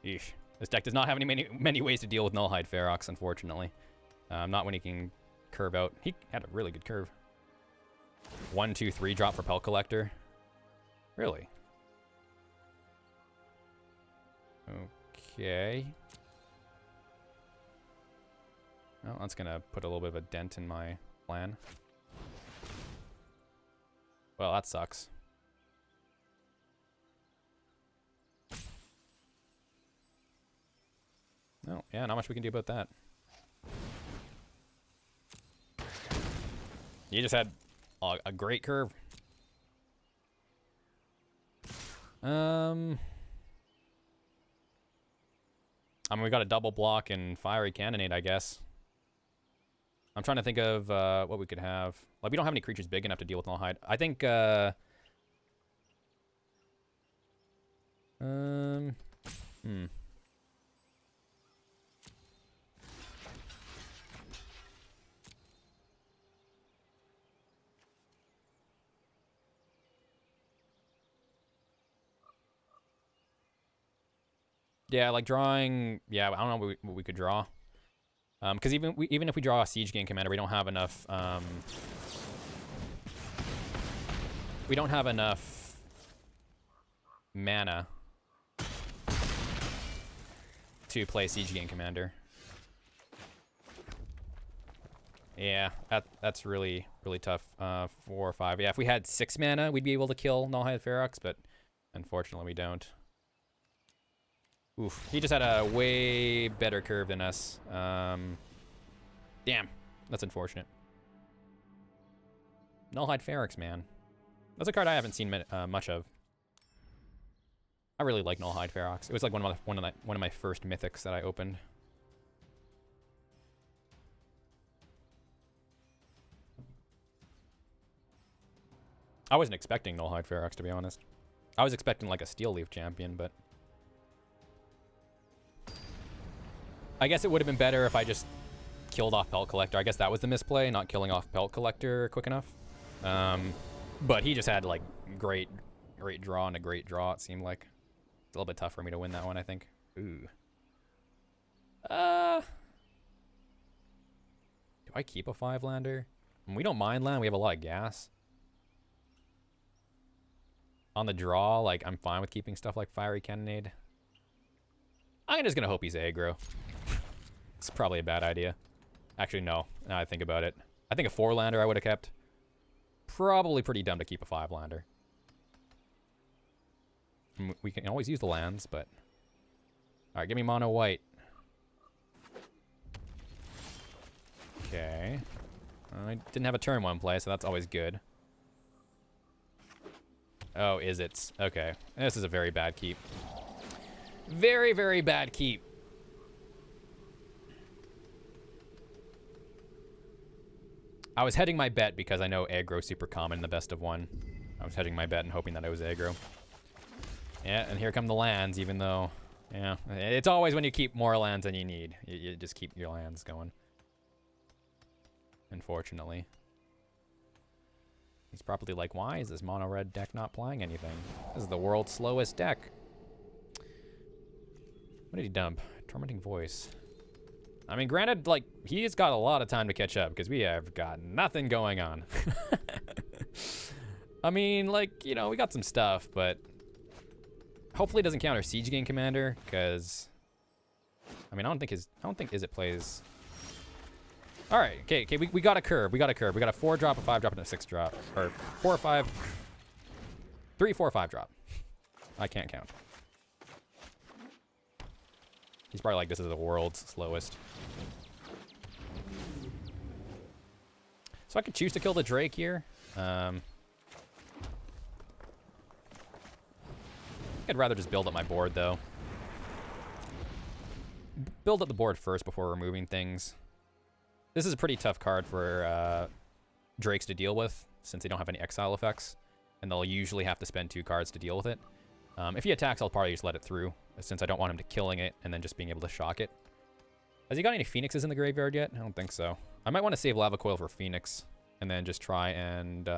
Eesh. This deck does not have many ways to deal with Nullhide Ferox, unfortunately. Not when he can curve out. He had a really good curve. 1, 2, 3 drop for Pelt Collector. Really? Okay. Well, that's gonna put a little bit of a dent in my plan. Well, that sucks. Oh, yeah, not much we can do about that. You just had a great curve. I mean, we got a double block and Fiery Cannonade, I guess. I'm trying to think of what we could have. Like, we don't have any creatures big enough to deal with Nullhide. I think, yeah, like drawing... Yeah, I don't know what we could draw. Because even if we draw a Siege Gang Commander, we don't have enough... we don't have enough mana to play Siege Gang Commander. Yeah, that's really tough. 4 or 5. Yeah, if we had 6 mana, we'd be able to kill Nullhide Ferox, but unfortunately we don't. Oof, he just had a way better curve than us. Damn, that's unfortunate. Nullhide Ferox, man. That's a card I haven't seen much of. I really like Nullhide Ferox. It was like one of my first mythics that I opened. I wasn't expecting Nullhide Ferox, to be honest. I was expecting like a Steel Leaf champion, but I guess it would have been better if I just killed off Pelt Collector. I guess that was the misplay, not killing off Pelt Collector quick enough. But he just had like great draw and a great draw, it seemed like. It's a little bit tough for me to win that one, I think. Ooh. Do I keep a 5-lander? We don't mind land, we have a lot of gas. On the draw, like, I'm fine with keeping stuff like Fiery Cannonade. I'm just gonna hope he's aggro. It's probably a bad idea. Actually, no, now I think about it. I think a 4-lander I would have kept. Probably pretty dumb to keep a 5-lander. We can always use the lands, but... Alright, give me mono white. Okay. I didn't have a turn 1 play, so that's always good. Oh, is it? Okay. This is a very bad keep. Very, very bad keep. I was hedging my bet because I know aggro super common in the best of 1. I was hedging my bet and hoping that it was aggro. Yeah, and here come the lands, even though... Yeah, it's always when you keep more lands than you need. You just keep your lands going. Unfortunately. He's probably like, why is this mono-red deck not playing anything? This is the world's slowest deck. What did he dump? Tormenting Voice. I mean, granted, like, he's got a lot of time to catch up because we have got nothing going on. I mean, like, you know, we got some stuff, but hopefully it doesn't counter Siege Game Commander because, I mean, I don't think Izzet plays. All right, okay, we got a curve. We got a 4-drop, a 5-drop, and a 6-drop. Or 4 or 5. 3, 4, 5 drop. I can't count. He's probably like, this is the world's slowest. So I could choose to kill the Drake here. I'd rather just build up my board, though. Build up the board first before removing things. This is a pretty tough card for Drakes to deal with, since they don't have any exile effects, and they'll usually have to spend 2 cards to deal with it. If he attacks, I'll probably just let it through, since I don't want him to killing it and then just being able to shock it. Has he got any Phoenixes in the graveyard yet? I don't think so. I might want to save Lava Coil for Phoenix, and then just try and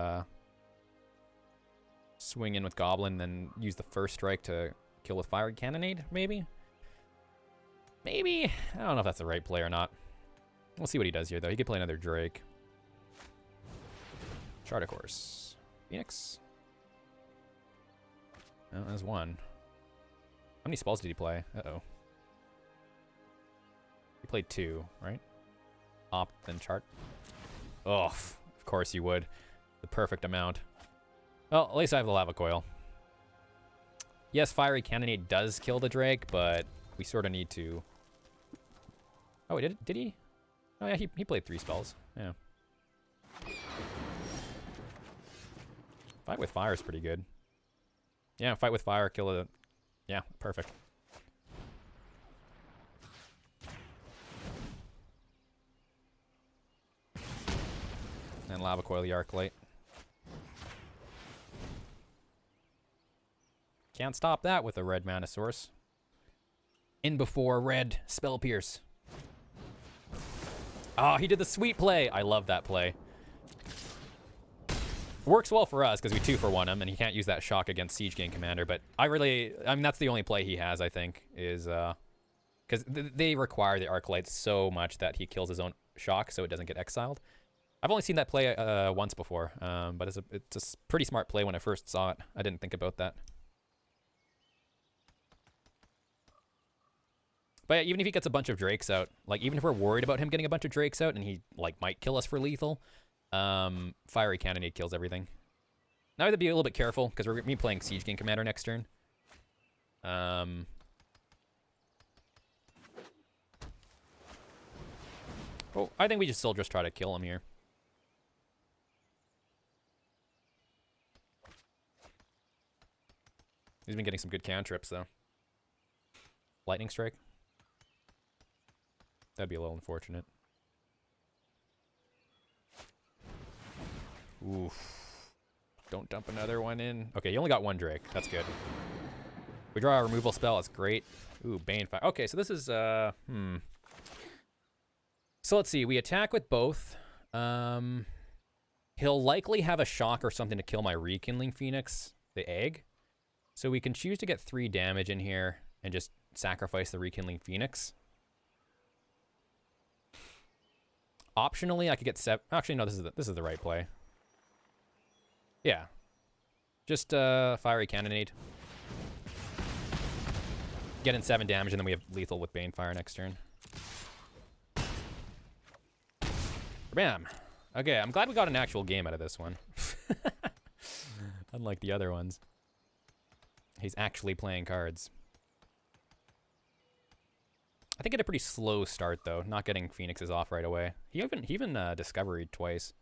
swing in with Goblin, and then use the first strike to kill with Fiery Cannonade, maybe? Maybe? I don't know if that's the right play or not. We'll see what he does here, though. He could play another Drake. Shard, of course. Phoenix. Oh, there's 1. How many spells did he play? Uh-oh. He played 2, right? Opt, then chart. Oh, of course you would. The perfect amount. Well, at least I have the Lava Coil. Yes, Fiery Cannonade does kill the Drake, but we sort of need to... Oh, did he? Oh, yeah, he played 3 spells. Yeah. Fight with Fire is pretty good. Yeah, Fight with Fire, kill a... Yeah, perfect. And Lava Coil the Arclight. Can't stop that with a red mana source. In before red Spell Pierce. Oh, he did the sweet play. I love that play. Works well for us because we 2-for-1 him, and he can't use that shock against Siege Game Commander. But I mean, that's the only play he has, I think, is because they require the Arclight so much that he kills his own shock so it doesn't get exiled. I've only seen that play once before, but it's a pretty smart play when I first saw it. I didn't think about that. But yeah, even if he gets a bunch of Drakes out, like even if we're worried about him getting a bunch of Drakes out and he like might kill us for lethal, Fiery Cannonade kills everything. Now I have to be a little bit careful because we're going to be playing Siege Game Commander next turn. Oh, I think we just still just try to kill him here. He's been getting some good cantrips though. Lightning Strike. That'd be a little unfortunate. Oof. Don't dump another one in. Okay, you only got 1 Drake. That's good. We draw a removal spell. That's great. Ooh, Bane Fire. Okay, so this is, So let's see. We attack with both. He'll likely have a shock or something to kill my Rekindling Phoenix, the egg. So we can choose to get 3 damage in here and just sacrifice the Rekindling Phoenix. Optionally, I could get 7. Actually, no, this is the right play. Yeah. Just Fiery Cannonade. Get in 7 damage, and then we have lethal with Banefire next turn. Bam. Okay, I'm glad we got an actual game out of this one. Unlike the other ones. He's actually playing cards. I think he had a pretty slow start, though, not getting Phoenixes off right away. He even discoveried twice,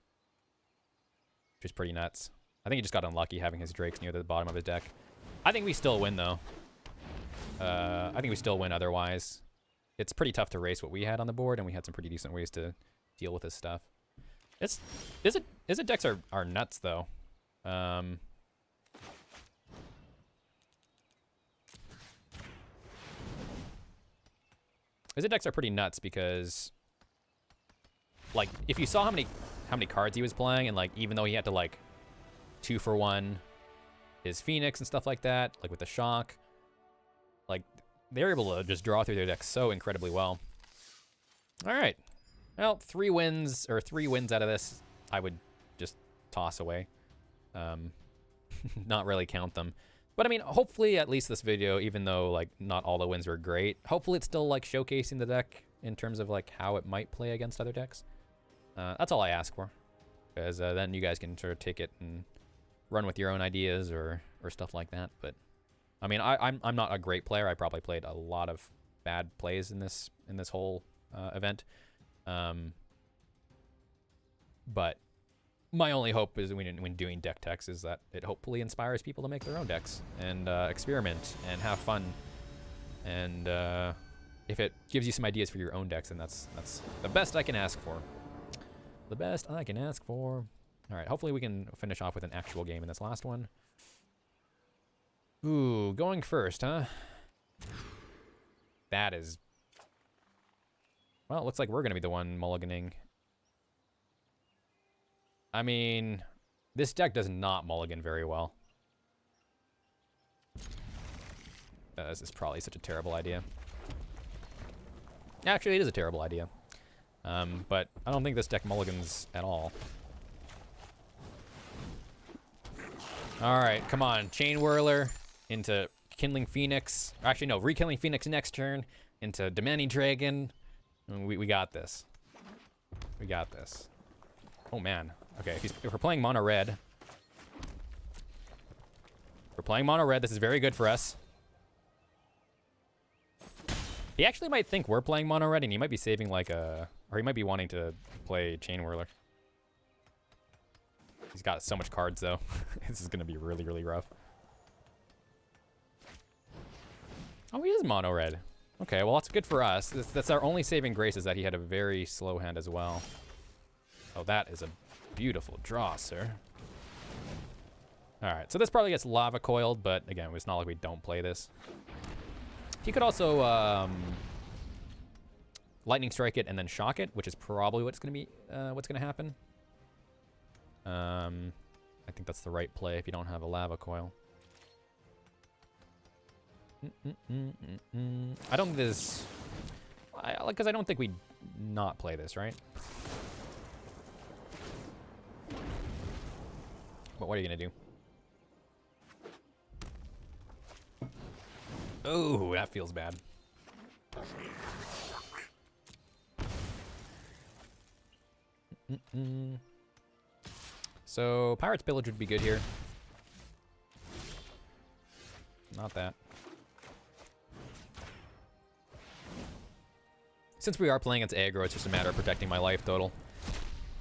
which is pretty nuts. I think he just got unlucky having his Drakes near the bottom of his deck. I think we still win, though. I think we still win otherwise. It's pretty tough to race what we had on the board, and we had some pretty decent ways to deal with this stuff. Izzet decks are nuts, though. Izzet decks are pretty nuts because, like, if you saw how many cards he was playing, and like even though he had to like 2-for-1 his Phoenix and stuff like that, like with the shock, like they're able to just draw through their deck so incredibly well. All right, well, 3 wins out of this, I would just toss away, not really count them. But I mean, hopefully at least this video, even though like not all the wins were great, hopefully it's still like showcasing the deck in terms of like how it might play against other decks. That's all I ask for, because then you guys can sort of take it and run with your own ideas or stuff like that. But I mean, I'm not a great player. I probably played a lot of bad plays in this whole event. But my only hope is when doing deck techs is that it hopefully inspires people to make their own decks and experiment and have fun. And if it gives you some ideas for your own decks, then that's the best I can ask for. The best I can ask for. All right, hopefully we can finish off with an actual game in this last one. Ooh, going first, huh? That is... Well, it looks like we're going to be the one mulliganing. I mean, this deck does not mulligan very well. This is probably such a terrible idea. Actually, it is a terrible idea. But I don't think this deck mulligans at all. Alright, come on. Chain Whirler into Kindling Phoenix. Actually, no, Rekindling Phoenix next turn into Demanding Dragon. We got this. We got this. Oh, man. Okay, if we're playing MonoRed. We're playing MonoRed. This is very good for us. He actually might think we're playing MonoRed, and he might be saving like a... Or he might be wanting to play Chain Whirler. He's got so much cards, though. This is going to be really, really rough. Oh, he is MonoRed. Okay, well, that's good for us. That's our only saving grace, is that he had a very slow hand as well. Oh, that is a beautiful draw, sir. All right, so this probably gets lava coiled, but again, it's not like we don't play this. He could also lightning strike it and then shock it, which is probably what's going to happen. I think that's the right play if you don't have a lava coil. I don't think this... Because I don't think we'd not play this, right? But what are you going to do? Oh, that feels bad. So, Pirate's Pillage would be good here. Not that. Since we are playing against aggro, it's just a matter of protecting my life total.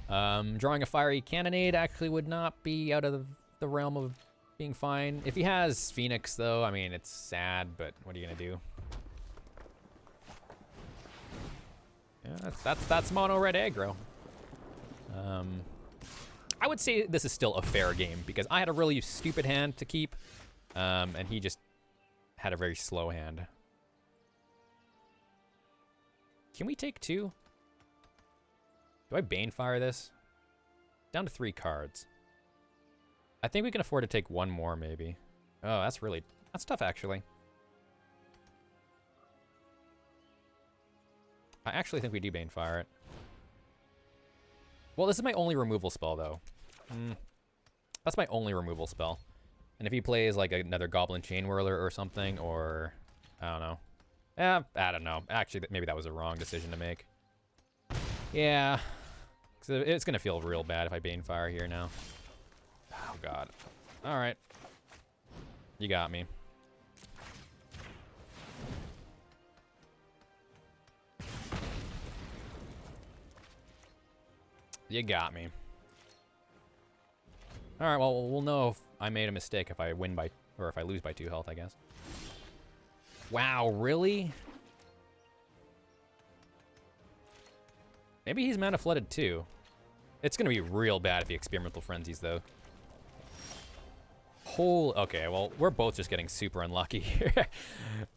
Drawing a Fiery Cannonade actually would not be out of the realm of being fine. If he has Phoenix, though, I mean, it's sad, but what are you going to do? Yeah, that's MonoRed aggro. I would say this is still a fair game, because I had a really stupid hand to keep, and he just had a very slow hand. Can we take 2? Do I Banefire this? Down to 3 cards. I think we can afford to take 1 more, maybe. Oh, that's tough, actually. I actually think we do Banefire it. Well, this is my only removal spell, though. That's my only removal spell. And if he plays, like, another Goblin Chain Whirler or something, or... I don't know. I don't know. Actually, maybe that was a wrong decision to make. Yeah. It's going to feel real bad if I Banefire here now. Oh, God. All right. You got me. You got me. All right, well, we'll know if I made a mistake if I win by... or if I lose by 2 health, I guess. Wow, really? Maybe he's mana flooded too. It's gonna be real bad if he experimental frenzies though. Okay, well, we're both just getting super unlucky here.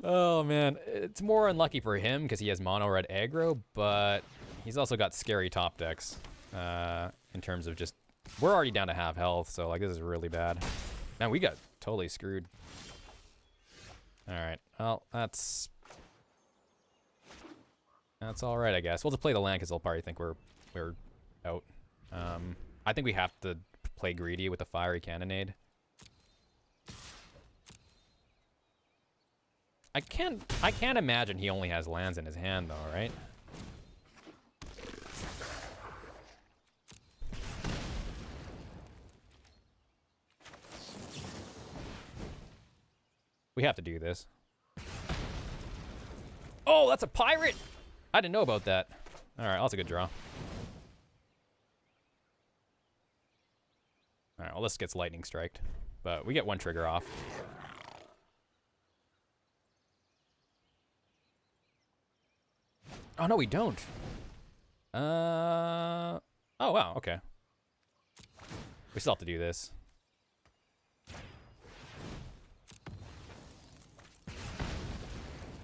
Oh man, it's more unlucky for him because he has mono-red aggro, but he's also got scary top decks in terms of just... We're already down to half health, so like this is really bad. Man, we got totally screwed. All right, well, that's all right, I guess. We'll just play the land because they'll probably think we're out. I think we have to play greedy with the fiery cannonade. I can't imagine he only has lands in his hand though, right? We have to do this. Oh, that's a pirate! I didn't know about that. All right, that's a good draw. All right, well, this gets lightning striked, but we get 1 trigger off. Oh, no, we don't. Oh, wow, okay. We still have to do this.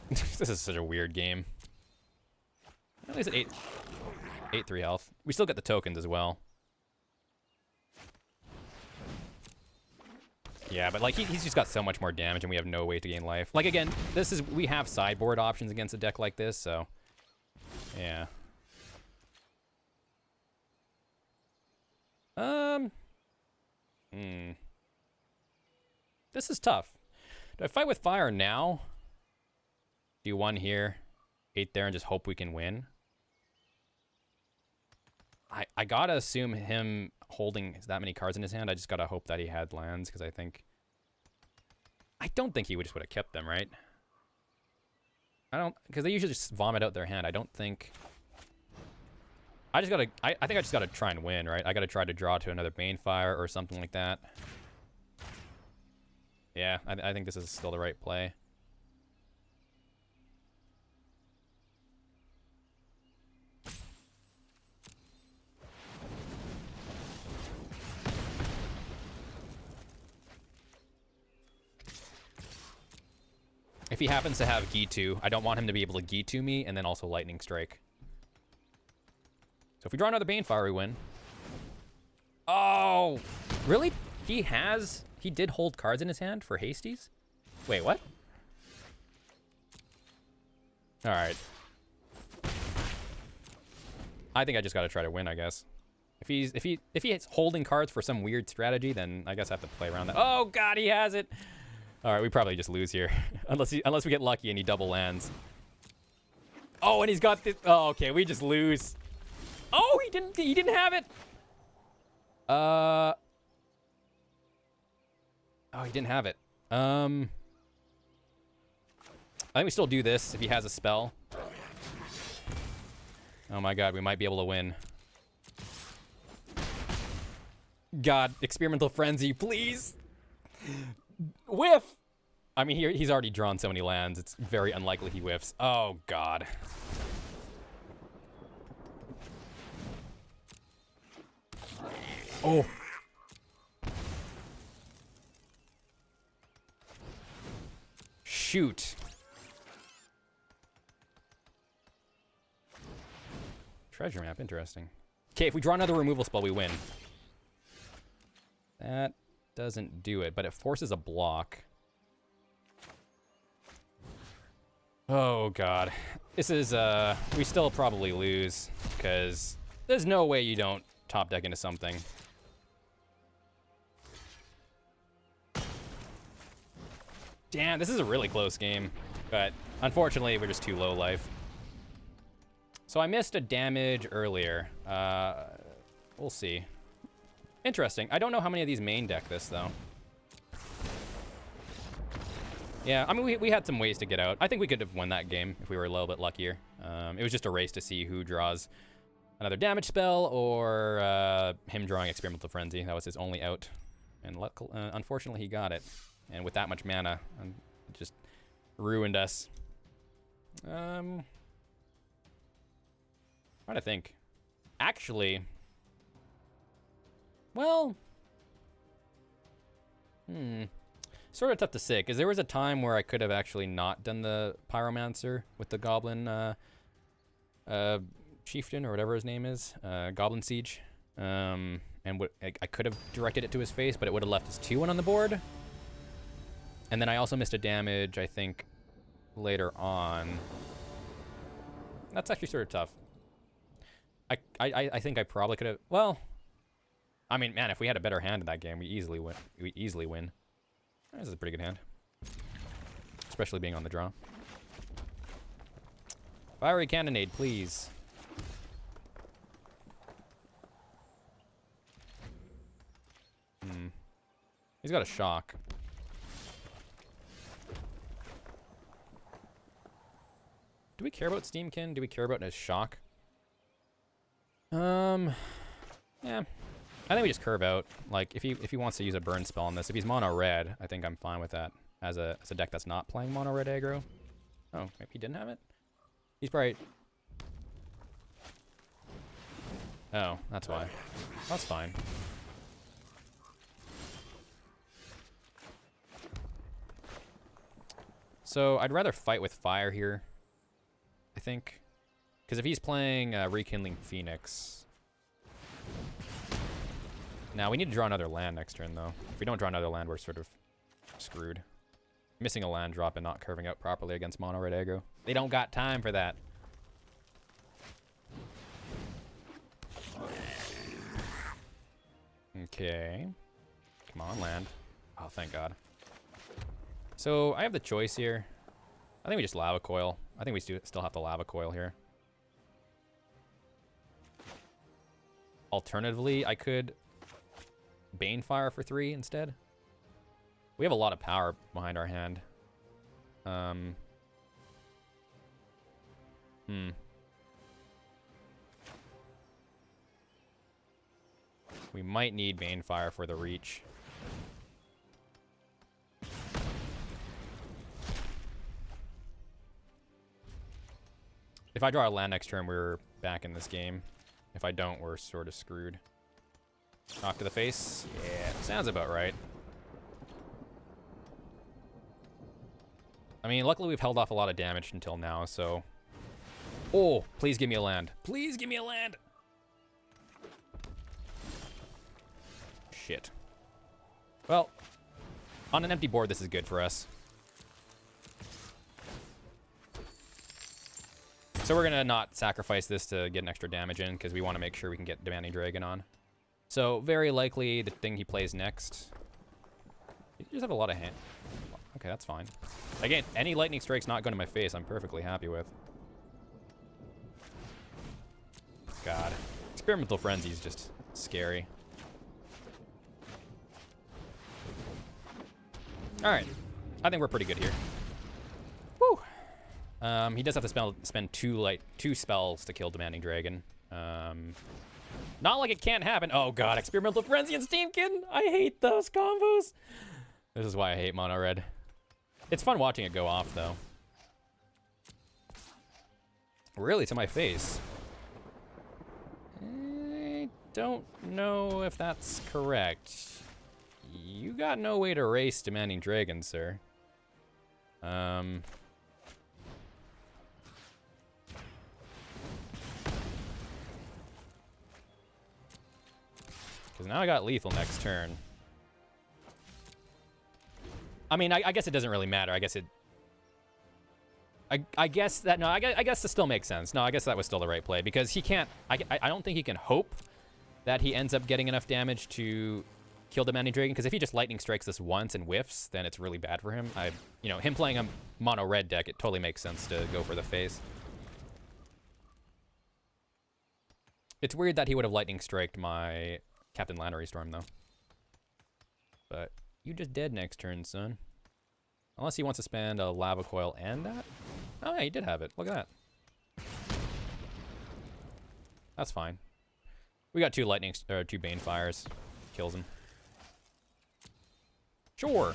This is such a weird game. At least 8-3 health. We still get the tokens as well. Yeah, but like he's just got so much more damage and we have no way to gain life. Like again, we have sideboard options against a deck like this, so yeah. This is tough. Do I fight with fire now? Do 1 here, 8 there, and just hope we can win? I gotta assume him holding that many cards in his hand, I just gotta hope that he had lands, because I don't think he would just would have kept them, right? Because they usually just vomit out their hand. I don't think... I think I just gotta try and win, right? I gotta try to draw to another Banefire or something like that. Yeah, I think this is still the right play. If he happens to have Gitu, I don't want him to be able to Gitu me and then also Lightning Strike. So if we draw another Banefire, we win. Oh, really? He did hold cards in his hand for Hasties? Wait, what? All right. I think I just got to try to win, I guess. If he's holding cards for some weird strategy, then I guess I have to play around that. Oh God, he has it. All right, we probably just lose here, unless we get lucky and he double lands. Oh, and he's got this. Oh, okay, we just lose. Oh, he didn't have it. Oh, he didn't have it. I think we still do this if he has a spell. Oh my God, we might be able to win. God, experimental frenzy, please. Whiff! I mean, he's already drawn so many lands. It's very unlikely he whiffs. Oh, God. Oh. Shoot. Treasure map, interesting. Okay, if we draw another removal spell, we win. That doesn't do it, but it forces a block. Oh god. This is, we still probably lose, because there's no way you don't top deck into something. Damn, this is a really close game, but unfortunately we're just too low life. So I missed a damage earlier. We'll see. Interesting. I don't know how many of these main deck this, though. Yeah, I mean, we had some ways to get out. I think we could have won that game if we were a little bit luckier. It was just a race to see who draws another damage spell or him drawing Experimental Frenzy. That was his only out. And unfortunately, he got it. And with that much mana, it just ruined us. Trying to think. Actually, well, sort of tough to say, because there was a time where I could have actually not done the Pyromancer with the Goblin Chieftain, or whatever his name is, Goblin Siege. And I could have directed it to his face, but it would have left his 2-1 on the board. And then I also missed a damage, I think, later on. That's actually sort of tough. I think I probably could have, well, I mean, man, if we had a better hand in that game, we easily win. This is a pretty good hand. Especially being on the draw. Fiery Cannonade, please. He's got a shock. Do we care about Steamkin? Do we care about his shock? Yeah. I think we just curve out. Like, if he wants to use a burn spell on this, if he's mono red, I think I'm fine with that. As a deck that's not playing mono red aggro. Oh, maybe he didn't have it? He's probably... Oh, that's why. That's fine. So, I'd rather fight with fire here, I think. Because if he's playing Rekindling Phoenix... Now, we need to draw another land next turn, though. If we don't draw another land, we're sort of screwed. Missing a land drop and not curving out properly against mono red aggro. They don't got time for that. Okay. Come on, land. Oh, thank God. So, I have the choice here. I think we just Lava Coil. I think we still have to Lava Coil here. Alternatively, I could Banefire for 3 instead. We have a lot of power behind our hand. We might need Banefire for the reach. If I draw a land next turn, we're back in this game. If I don't, we're sort of screwed. Knock to the face? Yeah, sounds about right. I mean, luckily we've held off a lot of damage until now, so... Oh, please give me a land. Please give me a land! Shit. Well, on an empty board, this is good for us. So we're gonna not sacrifice this to get an extra damage in, because we want to make sure we can get Demanding Dragon on. So, very likely the thing he plays next... You just have a lot of hand... Okay, that's fine. Again, any Lightning Strike's not going to my face, I'm perfectly happy with. God. Experimental Frenzy is just scary. Alright. I think we're pretty good here. Woo! He does have to spend two spells to kill Demanding Dragon. Not like it can't happen. Oh god, Experimental Frenzy and Steamkin! I hate those combos! This is why I hate mono red. It's fun watching it go off, though. Really, to my face. I don't know if that's correct. You got no way to race Demanding Dragon, sir. Because now I got lethal next turn. I mean, I guess it doesn't really matter. I guess it... I guess that... No, I guess this still makes sense. No, I guess that was still the right play. Because he can't... I don't think he can hope that he ends up getting enough damage to kill the Demanding Dragon. Because if he just Lightning Strikes this once and whiffs, then it's really bad for him. You know, him playing a mono-red deck, it totally makes sense to go for the face. It's weird that he would have Lightning Striked my Captain Lannery Storm, though. But you just dead next turn, son. Unless he wants to spend a Lava Coil and that? Oh, yeah, he did have it. Look at that. That's fine. We got two Banefires. Kills him. Sure.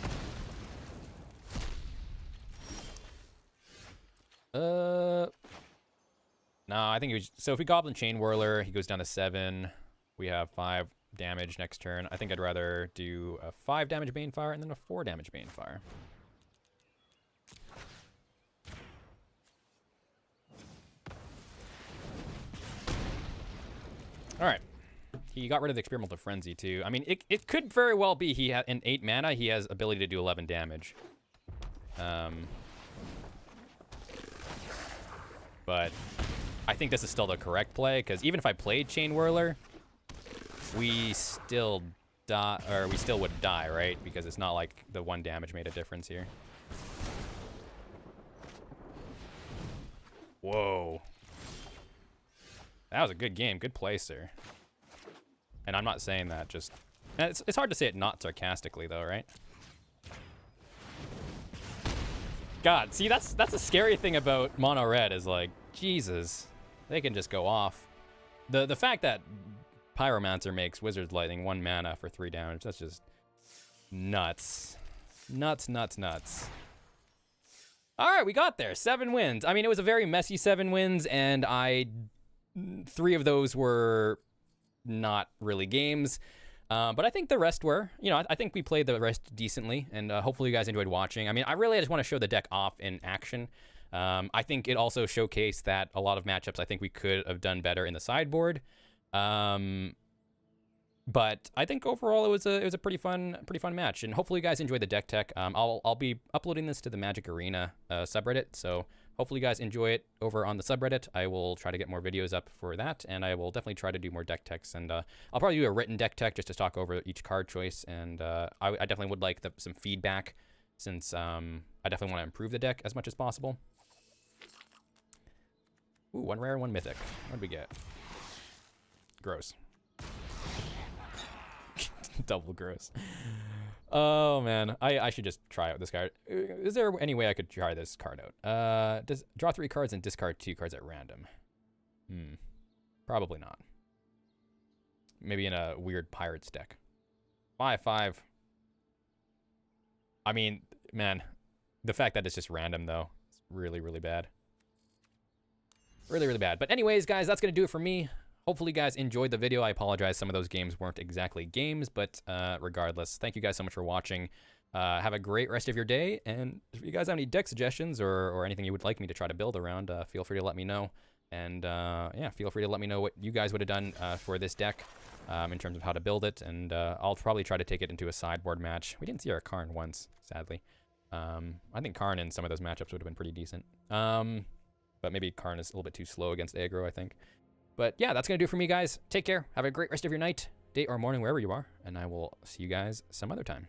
No, I think he was... So if we Goblin Chain Whirler, he goes down to 7. We have 5 damage next turn. I think I'd rather do a 5 damage Banefire and then a 4 damage Banefire. Alright. He got rid of the Experimental Frenzy, too. I mean, it could very well be he had in 8 mana, he has ability to do 11 damage. But I think this is still the correct play, because even if I played Chain Whirler, we still die, or we still would die, right? Because it's not like the 1 damage made a difference here. Whoa. That was a good game. Good play, sir. And I'm not saying that, just... It's hard to say it not sarcastically, though, right? God, see, that's a scary thing about Mono Red is, like, Jesus. They can just go off. The fact that Pyromancer makes Wizard's Lightning 1 mana for 3 damage, that's just nuts. Nuts, nuts, nuts. All right, we got there. 7 wins. I mean, it was a very messy 7 wins, and 3 of those were not really games. But I think the rest were. You know, I think we played the rest decently, and hopefully you guys enjoyed watching. I mean, I just want to show the deck off in action. I think it also showcased that a lot of matchups I think we could have done better in the sideboard. But I think overall it was a pretty fun match, and hopefully you guys enjoyed the deck tech. I'll be uploading this to the Magic Arena subreddit, so hopefully you guys enjoy it over on the subreddit. I will try to get more videos up for that, and I will definitely try to do more deck techs, and I'll probably do a written deck tech just to talk over each card choice, and I definitely would like some feedback, since I definitely want to improve the deck as much as possible. Ooh, 1 rare, 1 mythic. What did we get? Gross. Double gross. Oh man, I should just try out this card. Is there any way I could try this card out? Does draw 3 cards and discard 2 cards at random? Probably not. Maybe in a weird Pirates deck. 5/5. I mean, man, the fact that it's just random though, it's really, really bad. Really, really bad. But anyways, guys, that's gonna do it for me. Hopefully you guys enjoyed the video. I apologize, some of those games weren't exactly games, but regardless, thank you guys so much for watching. Have a great rest of your day, and if you guys have any deck suggestions or anything you would like me to try to build around, feel free to let me know. And yeah, feel free to let me know what you guys would have done for this deck in terms of how to build it, and I'll probably try to take it into a sideboard match. We didn't see our Karn once, sadly. I think Karn in some of those matchups would have been pretty decent. But maybe Karn is a little bit too slow against aggro, I think. But yeah, that's going to do it for me, guys. Take care. Have a great rest of your night, day, or morning, wherever you are. And I will see you guys some other time.